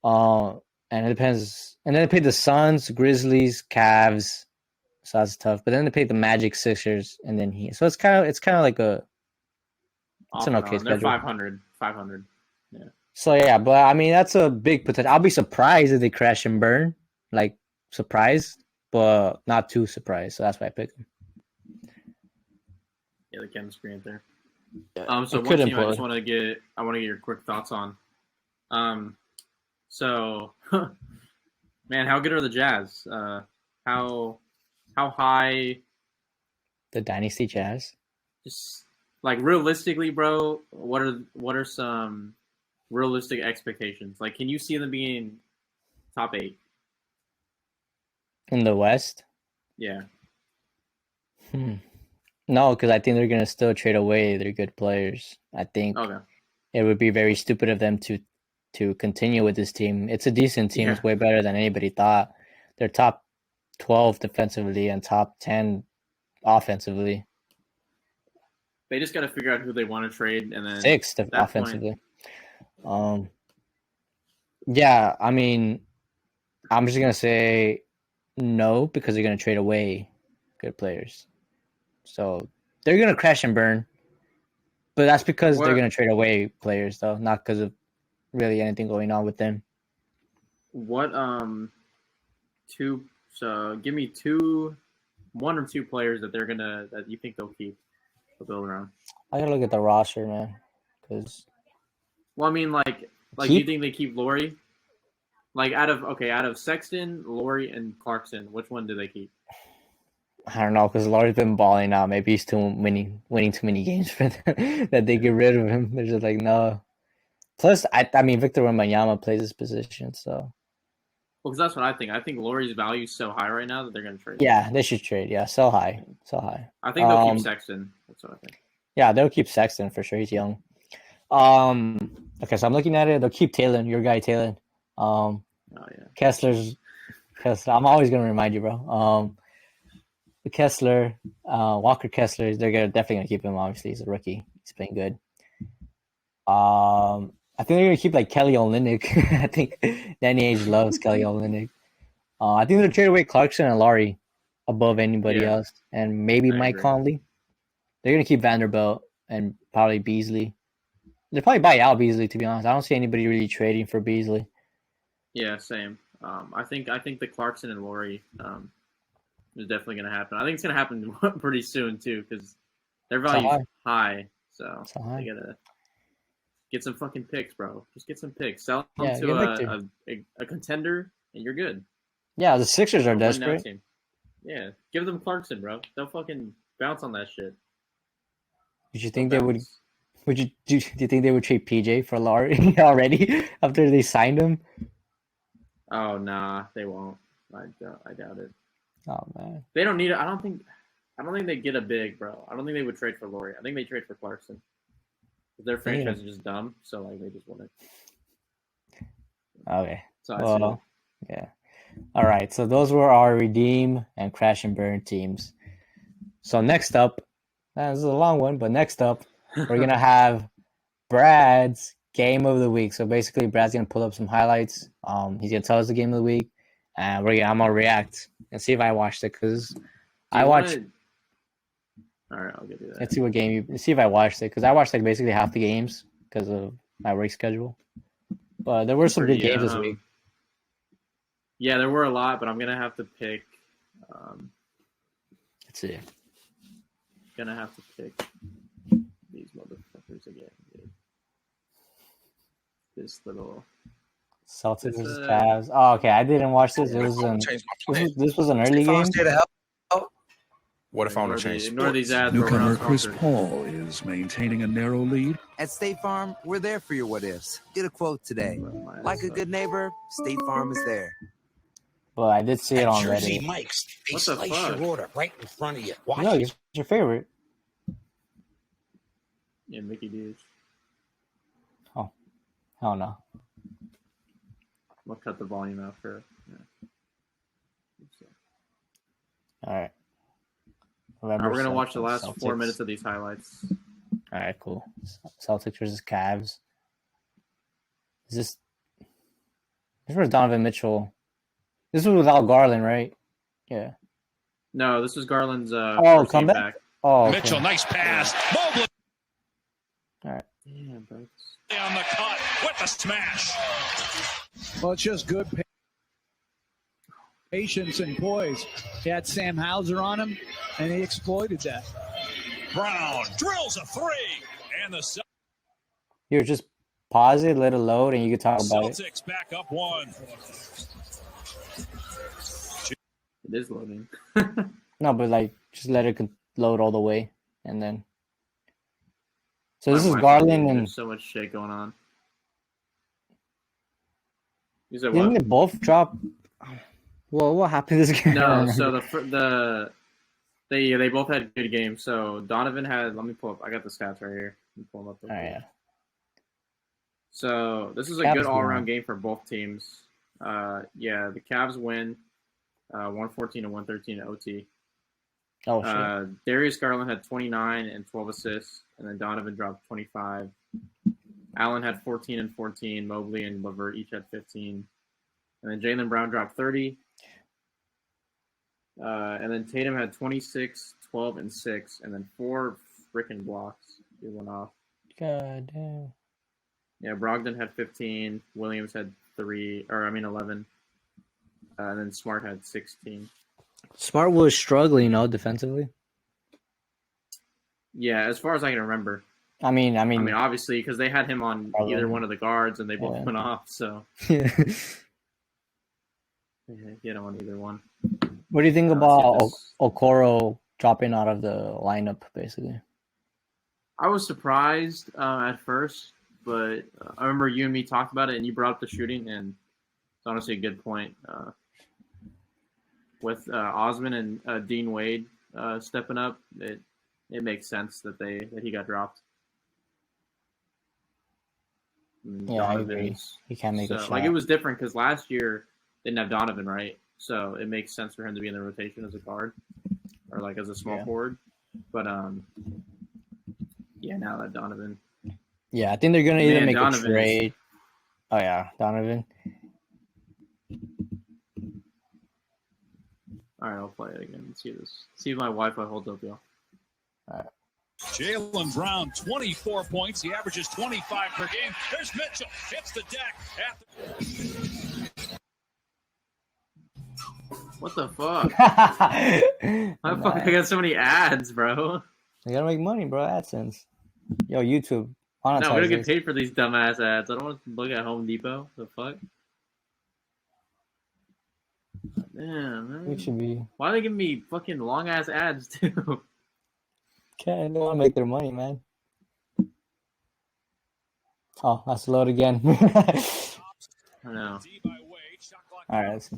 and it depends. And then they play the Suns, Grizzlies, Cavs. So that's tough. But then they play the Magic, Sixers, and then So it's kind of like an okay schedule. They're 500. Yeah. So yeah, but I mean that's a big potential. I'll be surprised if they crash and burn, like surprised, but not too surprised. So that's why I picked them. Yeah, the chemistry ain't there. Yeah, so one team I want to get your quick thoughts on. So, man, how good are the Jazz? How high? The Dynasty Jazz. Just like realistically, bro, what are some realistic expectations? Like, can you see them being top 8 in the West? Yeah. No, because I think they're gonna still trade away their good players. I think it would be very stupid of them to continue with this team. It's a decent team. Yeah. It's way better than anybody thought. They're top 12 defensively and top 10 offensively. They just got to figure out who they want to trade, and then 6th offensively. Yeah, I mean, I'm just gonna say no because they're gonna trade away good players. So they're gonna crash and burn, but that's because they're gonna trade away players, though, not because of really anything going on with them. What two? So give me one or two players that you think they'll keep. Build around. I gotta look at the roster, man. Because, well, I mean, like, do you think they keep Laurie? Like, out of Sexton, Laurie, and Clarkson, which one do they keep? I don't know, because Laurie's been balling out. Maybe he's winning too many games for them that they get rid of him. They're just like, no. Plus, I mean, Victor Wembanyama plays his position, so. Well, because that's what I think. I think Laurie's value is so high right now that they're going to trade. Yeah, they should trade. Yeah, so high. I think they'll keep Sexton. That's what I think. Yeah, they'll keep Sexton for sure. He's young. Okay, so I'm looking at it. They'll keep Taylor, your guy Taylor. Kessler. I'm always going to remind you, bro. Kessler, Walker Kessler, definitely going to keep him. Obviously, he's a rookie. He's playing good. I think they're going to keep, like, Kelly Olynyk. I think Danny Ainge loves Kelly Olynyk. I think they'll trade away Clarkson and Laurie above anybody else. And maybe Mike Conley. They're going to keep Vanderbilt and probably Beasley. They'll probably buy out Beasley, to be honest. I don't see anybody really trading for Beasley. Yeah, same. I think the Clarkson and Laurie is definitely going to happen. I think it's going to happen pretty soon, too, because their value is high. So they got to get some fucking picks, bro. Just get some picks. Sell them to a contender, and you're good. Yeah, the Sixers are desperate. Yeah, give them Clarkson, bro. They'll fucking bounce on that shit. Did you think they would? Do you think they would trade PJ for Laurie already after they signed him? Oh nah, they won't. I doubt it. Oh man, they don't need it. I don't think they get a big, bro. I don't think they would trade for Laurie. I think they trade for Clarkson. Their franchise is just dumb, so like they just want it. Okay. So yeah. All right. So those were our redeem and crash and burn teams. So next up, this is a long one, but next up, we're gonna have Brad's game of the week. So basically, Brad's gonna pull up some highlights. He's gonna tell us the game of the week, and I'm gonna react and see if I watched it because I watched. All right, I'll give you that. Let's see what game you see if I watched it because I watched like basically half the games because of my work schedule. But there were some good games this week. Yeah, there were a lot, but I'm gonna have to pick. Let's see. Gonna have to pick these motherfuckers again, dude. This little Celtics versus Cavs. Oh, okay. I didn't watch this. This was an early game. What if I want to change ignore these ads? Newcomer Chris Paul is maintaining a narrow lead. At State Farm, we're there for your what ifs. Get a quote today. Like a good neighbor, State Farm is there. But I did see it on Jersey Reddit. Mike's, they What the slice fuck? your order right in front of you. Watch No, it. it's your favorite. Yeah, Mickey D's. Oh no. I'm gonna cut the volume out for. Yeah. All right. We're gonna watch the last 4 minutes of these highlights. All right, cool. Celtics versus Cavs. This was Donovan Mitchell. This was without Garland, right? Yeah. No, this is Garland's comeback. Oh, okay. Mitchell, nice pass. Mobley. All right. Yeah, bro. On the cut with the smash. Well, it's just good patience and poise. He had Sam Hauser on him, and he exploited that. Brown drills a three, and the Here, just pause it, let it load, and you can talk about it. Celtics back up one. It is loading. No, but like, just let it load all the way, and then. So this is Garland and. There's so much shit going on. You said Didn't what? they both drop? Well, what happened this game? No, so they both had good games. So Donovan had. Let me pull up. I got the stats right here. Let me pull them up. All right. Yeah. So this is a Cavs good all-around won. game for both teams. Yeah, the Cavs win, 114 and 113 in OT. Oh shit. Darius Garland had 29 and 12 assists, and then Donovan dropped 25. Allen had 14 and 14. Mobley and LeVert each had 15, and then Jaylen Brown dropped 30. And then Tatum had 26, 12, and 6, and then 4 freaking blocks. He went off. God damn. Yeah, Brogdon had 15. Williams had 11. And then Smart had 16. Smart was struggling, defensively. Yeah, as far as I can remember. I mean, obviously, because they had him on either one of the guards, and they both went off. So yeah, he had him on either one. What do you think about Okoro dropping out of the lineup, basically? I was surprised at first, but I remember you and me talked about it, and you brought up the shooting, and it's honestly a good point. With Osman and Dean Wade stepping up, it makes sense that he got dropped. Yeah, I agree. He can't make a shot. Like, it was different because last year they didn't have Donovan, right? So it makes sense for him to be in the rotation as a guard or like as a small forward. But yeah, now that Donovan. Yeah, I think they're gonna either make a trade. Oh yeah, Donovan. All right, I'll play it again and see this. See if my Wi-Fi holds up, y'all. All right. Jaylen Brown, 24 points. He averages 25 per game. There's Mitchell. Hits the deck. What the fuck? I got so many ads, bro. You gotta make money, bro. AdSense. Yo, YouTube. No, we don't get paid for these dumbass ads. I don't want to look at Home Depot. The fuck? Damn, man. It should be. Why are they giving me fucking long ass ads too? Okay, they want to make their money, man. Oh, that's load again. I know. All right.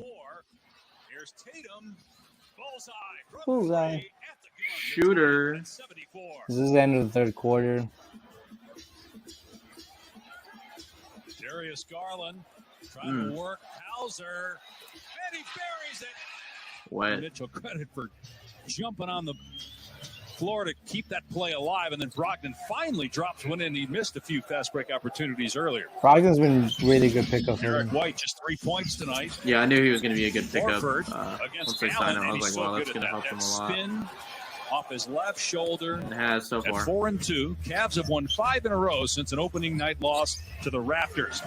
Here's Tatum. Bullseye. Bullseye. Shooter. This is the end of the third quarter. Darius Garland trying to work Hauser. And he buries it. What? Mitchell credit for jumping on the floor to keep that play alive, and then Brogdon finally drops one in. He missed a few fast break opportunities earlier. Brogdon's been really good pickup for Derek him. White just 3 points tonight. Yeah, I knew he was going to be a good pickup. Horford Once they signed him, I was like, wow, that's going to help him a lot. Spin off his left shoulder. It has so far. At 4-2, Cavs have won 5 in a row since an opening night loss to the Raptors.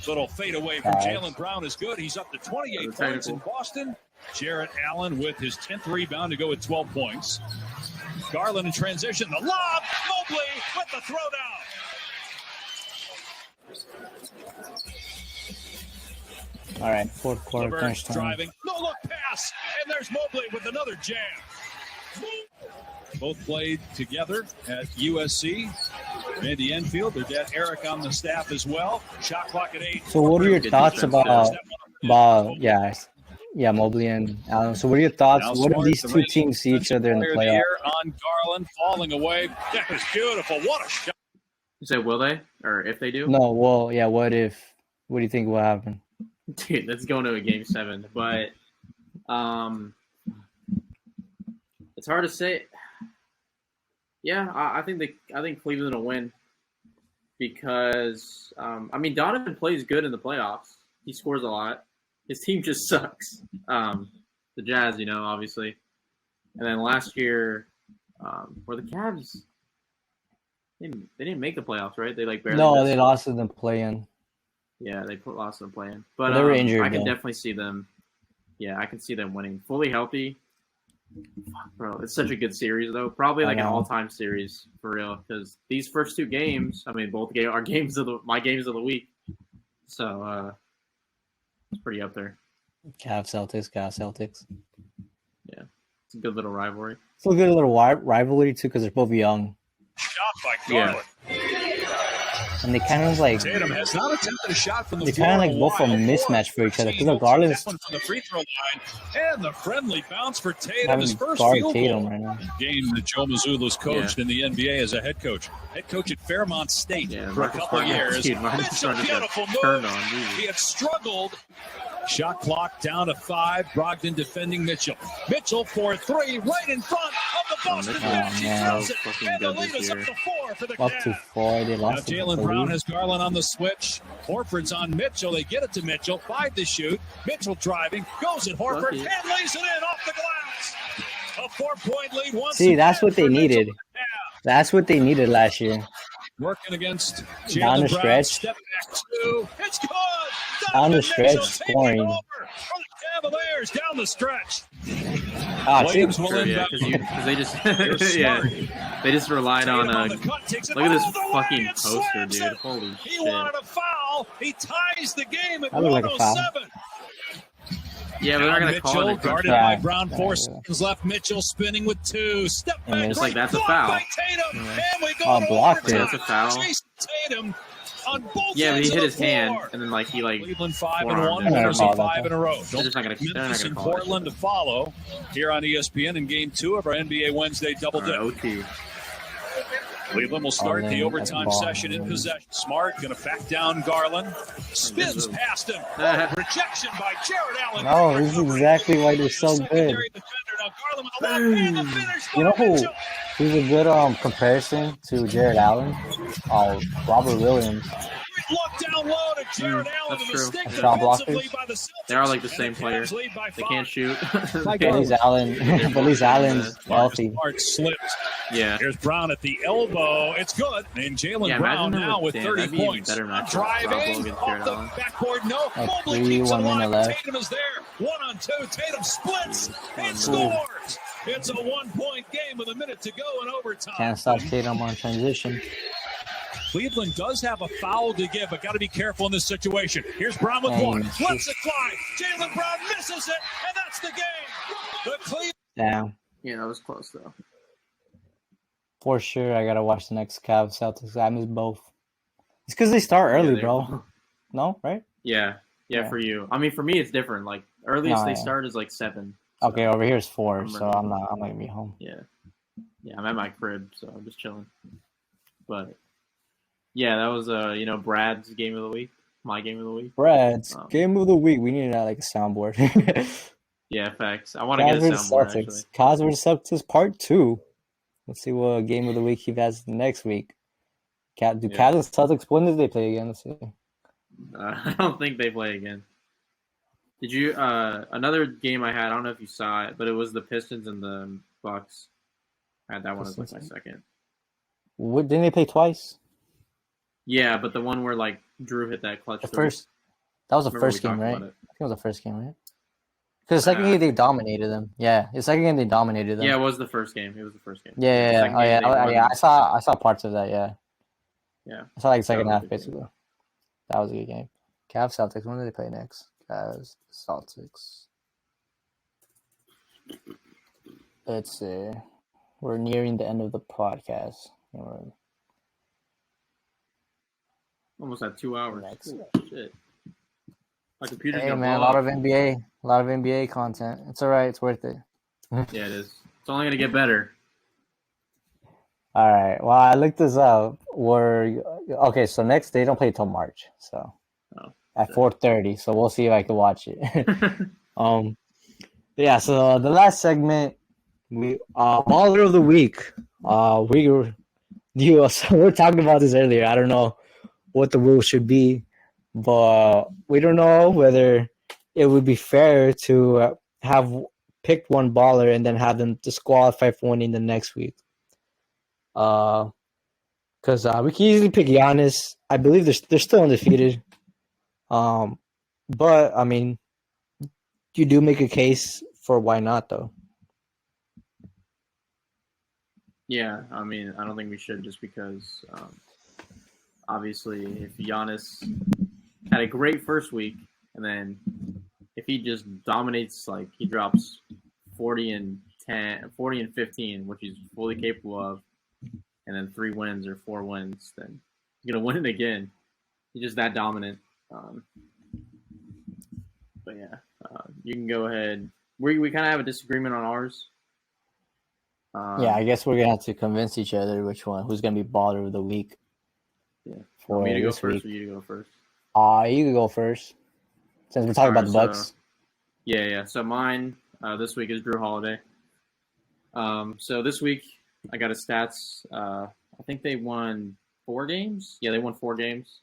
Little fade away from Jaylen Brown is good. He's up to 28 points in Boston. Jarrett Allen with his 10th rebound to go with 12 points. Garland in transition. The lob. Mobley with the throwdown. All right, fourth quarter LeVert's crunch time. driving. No look pass. And there's Mobley with another jam. Both played together at USC. Randy Enfield, their dad Eric on the staff as well. Shot clock at 8. So what are your thoughts about Mobley and Allen? So what are your thoughts? Now What if Smart, these the two reigning teams see each other in the player of playoffs? year on Garland, falling away. That was beautiful. What a shot. You said will they? Or if they do? No, well, yeah, what do you think will happen? Dude, let's go into a game 7. But it's hard to say. Yeah, I think Cleveland will win because Donovan plays good in the playoffs. He scores a lot. His team just sucks. The Jazz, obviously. And then last year, were the Cavs? They didn't make the playoffs, right? They barely. No, missed. they lost in the play-in. Yeah, they lost in the play-in. But They were injured. I can though. definitely see them. Yeah, I can see them winning. Fully healthy. Fuck, bro, it's such a good series, though. Probably like an all-time series, for real. Because these first 2 games, are my games of the week. So, it's pretty up there. Cavs Celtics. Yeah, it's a good little rivalry. It's a good little rivalry, too, because they're both young. Shot by Garland. And they kind of like Tatum has not attempted a shot from the they floor kind of in like a both a while. mismatch for each other. Because That Garland's one from the free throw line, and the friendly bounce for Tatum, having his first guard field Tatum goal. right now. Game that Joe Mazzulla's coached in the NBA as a head coach at Fairmont State for a Marcus couple of Smart- years. dude, Marcus It's a Smart just got beautiful turned move. on, dude. He had struggled. Shot clock down to 5. Brogdon defending Mitchell. Mitchell for 3, right in front of the Boston bench. He man. throws it, Fucking and the good lead this is up year. to 4 for the Up to Cavs. 4. They Now lost. Jaylen Brown has Garland on the switch. Horford's on Mitchell. They get it to Mitchell. 5 to shoot. Mitchell driving. Goes at Horford. Lucky. And lays it in off the glass. A 4-point lead. Once See, that's again what they for Mitchell. needed. That's what they needed last year. Working against Down the Jaylen Brown. stretch. Step back 2. It's good. Down the Donovan stretch, Mitchell taking scoring. over for the Cavaliers down the stretch. Williams will Sure, yeah, inbound. because they just They're they just relied on Tatum the cut, takes it look at this all the way fucking and poster, slams dude. it. Holy He shit. wanted a foul. He ties the game at That looked like a foul. 107. Yeah, but they're Now gonna call it. Mitchell in the guarded contract. by Brown. 4 Yeah. seconds left. Mitchell spinning with 2. Step And back. it's like, that's a blocked foul. by Tatum. And we go Oh, to blocked it. overtime. That's a foul. Jason Tatum on both Yeah, but ends he of hit his the hand, floor. and then he Cleveland 5-1. forearmed him. Minnesota They're 5 in a row. They're just not gonna. They're not Memphis gonna and call it. Portland to follow here on ESPN in Game 2 of our NBA Wednesday Double Dip. OT. Cleveland will start the Garland overtime at the ball. session in possession. Smart going to back down Garland. Spins past him. Rejection by Jarrett Allen. No, this is exactly why they're so good. Secondary defender. Now Garland with the left hand. The finish You know by Mitchell. who's a good comparison to Jared Allen? Robert Williams. Look down low to Jarrett Allen. that's A true. mistake Shot defensively blockers. by the Celtics. They are like the And same player. Cavs lead by They 5. can't shoot. At least Allen's healthy. Smart slipped. Yeah. Here's Brown at the elbow. It's good. And Jaylen Yeah, Brown imagine him now with with 30 that'd be even points. better matchup. Driving Bravo against off Jared the Allen. backboard. No. At Mobley 3, keeps it 1 minute alive. left. Tatum is there. 1-on-2. Tatum splits and scores. It's a 1-point game with a minute to go in overtime. Can't stop Tatum on transition. Cleveland does have a foul to give, but got to be careful in this situation. Here's Brown with Dang. one. Lets it fly. Jaylen Brown misses it, and that's the game. The Cleveland. Damn. Yeah, that was close though. For sure, I gotta watch the next Cavs Celtics. I miss both. It's because they start early, bro. No, right? Yeah, Yeah. for you. I mean, for me, it's different. Like earliest No, they yeah. start is like 7. Okay, over here is 4, I'm so ready. I'm not gonna be home. Yeah, I'm at my crib, so I'm just chilling. But yeah, that was Brad's game of the week, my game of the week. Brad's Oh. game of the week. We need like a soundboard. Yeah, facts. I want to get Cavs a versus soundboard Celtics. actually. Cavs versus Celtics Part 2. Let's see what game of the week he has next week. Do Yeah. Cavs and Celtics, when did they play again? Let's see. I don't think they play again. Did you? Another game I had. I don't know if you saw it, but it was the Pistons and the Bucks. I had that one as like my second. What, didn't they play twice? Yeah, but the one where like Drew hit that clutch. The first. That was the first game, right? I think it was the first game, right? Because the second game they dominated them. Yeah, the second game they dominated them. Yeah, it was the first game. It was the first game. Yeah. Oh yeah. I saw parts of that. Yeah. Yeah. I saw like the second half basically. Game. That was a good game. Cavs Celtics. When do they play next? Cavs Celtics. Let's see. We're nearing the end of the podcast. Almost at 2 hours. Next. Shit. My computer's hey man, a lot of NBA content. It's alright. It's worth it. Yeah, it is. It's only gonna get better. All right. Well, I looked this up. Okay, so next they don't play till March. So at 4:30. So we'll see if I can watch it. Yeah. So the last segment, we baller of the week. We're talking about this earlier. I don't know what the rules should be, but we don't know whether it would be fair to have picked one baller and then have them disqualify for winning the next week. Because we can easily pick Giannis. I believe they're still undefeated. But I mean, you do make a case for why not though. Yeah, I mean, I don't think we should just because obviously if Giannis had a great first week and then if he just dominates, like he drops 40 and 15, which he's fully capable of, and then 3 wins or 4 wins, then he's going to win it again. He's just that dominant. But yeah, you can go ahead. We kind of have a disagreement on ours. Yeah, I guess we're going to have to convince each other who's going to be baller of the week. Yeah. For me to go this first week. or you to go first? You can go first. Since we're talking about the Bucks. Yeah. So mine this week is Drew Holiday. So this week I got his stats. I think they won 4 games. Yeah, they won 4 games.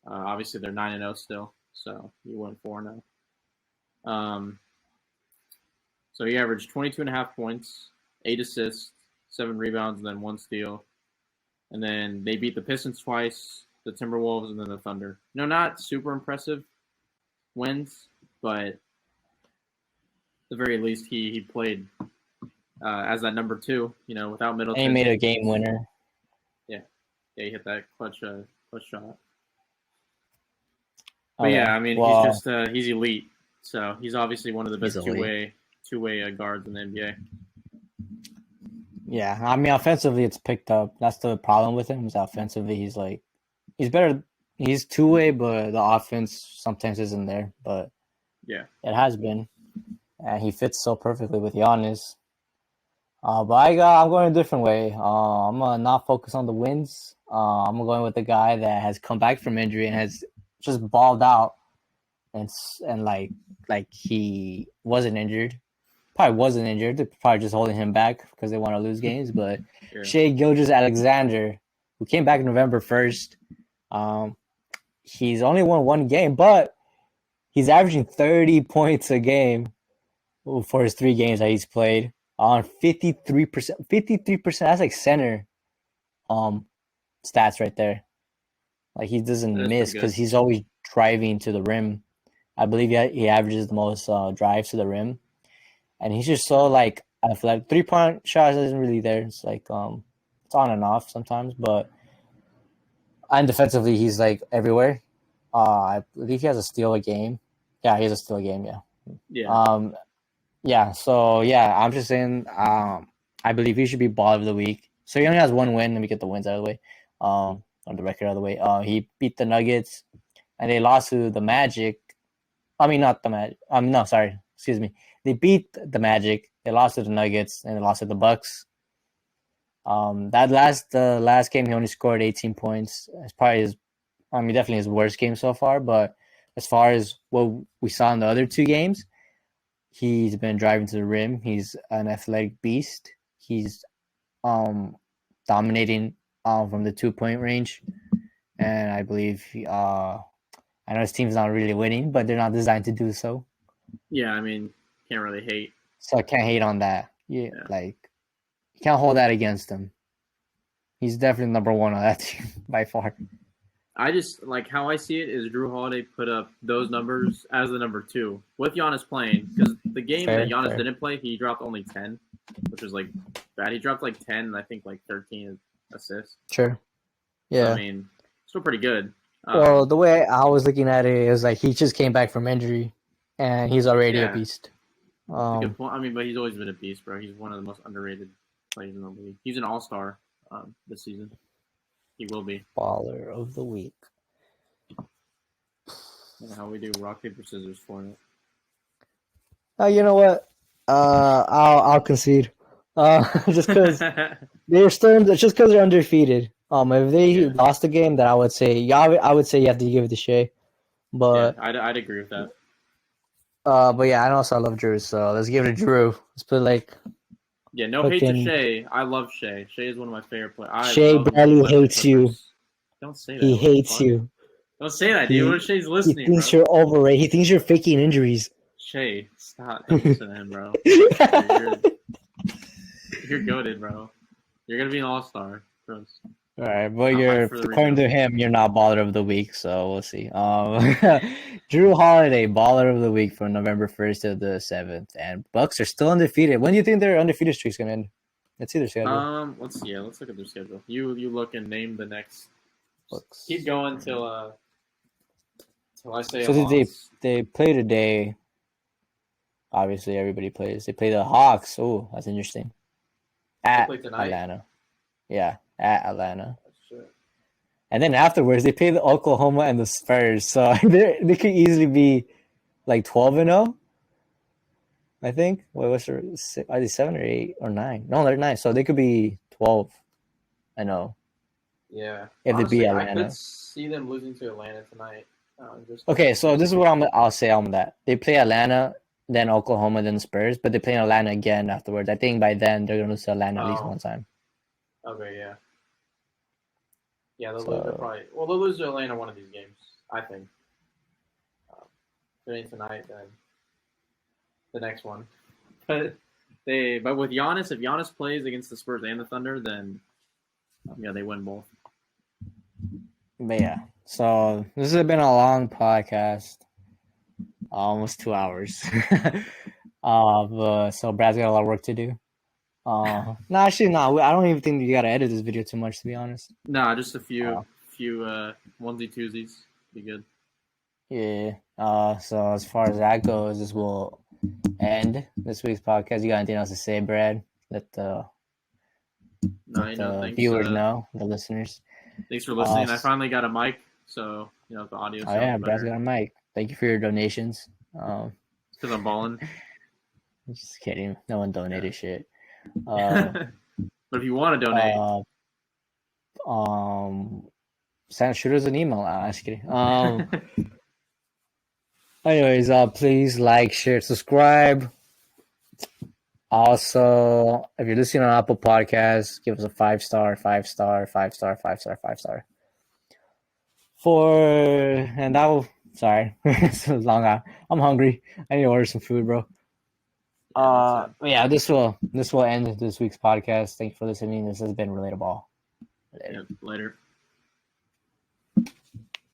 Obviously, they're 9-0 still, so he won 4-0. So he averaged 22.5 points, 8 assists, 7 rebounds, and then 1 steal. And then they beat the Pistons twice, the Timberwolves, and then the Thunder. No, not super impressive wins, but at the very least, he played as that number 2, without Middleton. And he made a game winner. Yeah, he hit that clutch shot. But yeah, I mean, he's elite. So he's obviously one of the best two-way guards in the NBA. Yeah, I mean, offensively, it's picked up. That's the problem with him. Is offensively, he's better. He's two-way, but the offense sometimes isn't there. But yeah, it has been, and he fits so perfectly with Giannis. But I'm going a different way. I'm gonna not focus on the wins. I'm going with the guy that has come back from injury and has just balled out, and like he wasn't injured. Probably wasn't injured. They're probably just holding him back because they want to lose games. But sure. Shai Gilgeous-Alexander, who came back November 1st, he's only won 1 game, but he's averaging 30 points a game for his 3 games that he's played on 53%. 53%. That's like center stats right there. Like he doesn't miss because he's always driving to the rim. I believe he averages the most drives to the rim. And he's just so like athletic. 3-point shot isn't really there. It's like it's on and off sometimes, and defensively he's like everywhere. I believe he has a steal a game. Yeah, he has a steal a game. Yeah. Yeah. Yeah. So yeah, I'm just saying. I believe he should be ball of the week. So he only has 1 win. Let me get the wins out of the way. On the record out of the way. He beat the Nuggets, and they lost to the Magic. I mean, not the Magic. No, sorry. Excuse me. They beat the Magic. They lost to the Nuggets, and they lost to the Bucks. The last game, he only scored 18 points. It's probably definitely his worst game so far. But as far as what we saw in the other 2 games, he's been driving to the rim. He's an athletic beast. He's dominating from the 2-point range, and I believe I know his team's not really winning, but they're not designed to do so. Yeah, I mean, can't really hate. So I can't hate on that. Yeah, Yeah. like you can't hold that against him. He's definitely number one on that team by far. I just like how I see it is Drew Holiday put up those numbers as the number 2 with Giannis playing, because the game that Giannis didn't play, he dropped only 10, which was like bad. He dropped like 10 and I think like 13 assists. Sure. Yeah. So, I mean, still pretty good. Well, the way I was looking at it is like he just came back from injury, and he's already a beast. Good point. I mean, but he's always been a beast, bro. He's one of the most underrated players in the league. He's an all-star this season. He will be. Baller of the week. And how we do rock, paper, scissors for it. You know what? I'll concede. Just because they're still, just because they're undefeated. If they lost the game, then I would say you have to give it to Shea. But yeah, I'd agree with that. But yeah, I also love Drew, so let's give it to Drew. Let's put like. Yeah, no hate to Shea. I love Shea. Shea is one of my favorite players. Shea Bradley hates you. Don't say that. He hates you. Don't say that, dude. What if Shea's listening? He thinks bro? you're overrated. He thinks you're faking injuries. Shea, stop. Don't listen to him, bro. You're goated, bro. You're gonna be an all-star. Gross. All right, but according to him, you're not baller of the week, so we'll see. Drew Holiday, baller of the week from November 1st to the 7th, and Bucks are still undefeated. When do you think their undefeated streak's gonna end? Let's see their schedule. Let's look at their schedule. You look and name the next. Bucks. Keep going till I say. So they play today. Obviously, everybody plays. They play the Hawks. Oh, that's interesting. At Atlanta. Yeah, at Atlanta. And then afterwards, they play the Oklahoma and the Spurs. So they could easily be like 12-0. I think. Wait, what's their? Are they 7 or 8 or 9? No, they're 9. So they could be 12. I know. Yeah. If honestly, they beat Atlanta. I could see them losing to Atlanta tonight. Okay, so this is what I'll say on that. They play Atlanta, then Oklahoma, then Spurs, but they play Atlanta again afterwards. I think by then they're gonna lose to Atlanta at least one time. Okay, yeah. Yeah, they'll lose to Atlanta one of these games, I think. If it ain't tonight, then the next one. But with Giannis, if Giannis plays against the Spurs and the Thunder, then they win both. But yeah, so this has been a long podcast, almost 2 hours. So Brad's got a lot of work to do. No, actually, no. I don't even think you gotta edit this video too much, to be honest. Nah, just a few onesie twosies. Be good. Yeah. So as far as that goes, this will end this week's podcast. You got anything else to say, Brad? Let the viewers know, the listeners. Thanks for listening. I finally got a mic, so the audio. Oh yeah, Brad's got a mic. Thank you for your donations. Because I'm balling. Just kidding. No one donated shit. But if you want to donate, shoot us an email. Just kidding. Anyways, please like, share, subscribe. Also, if you're listening on Apple Podcasts, give us a 5-star. Sorry, it's a long hour. I'm hungry. I need to order some food, bro. Yeah, this will end this week's podcast. Thank you for listening. This has been Relatable. Later.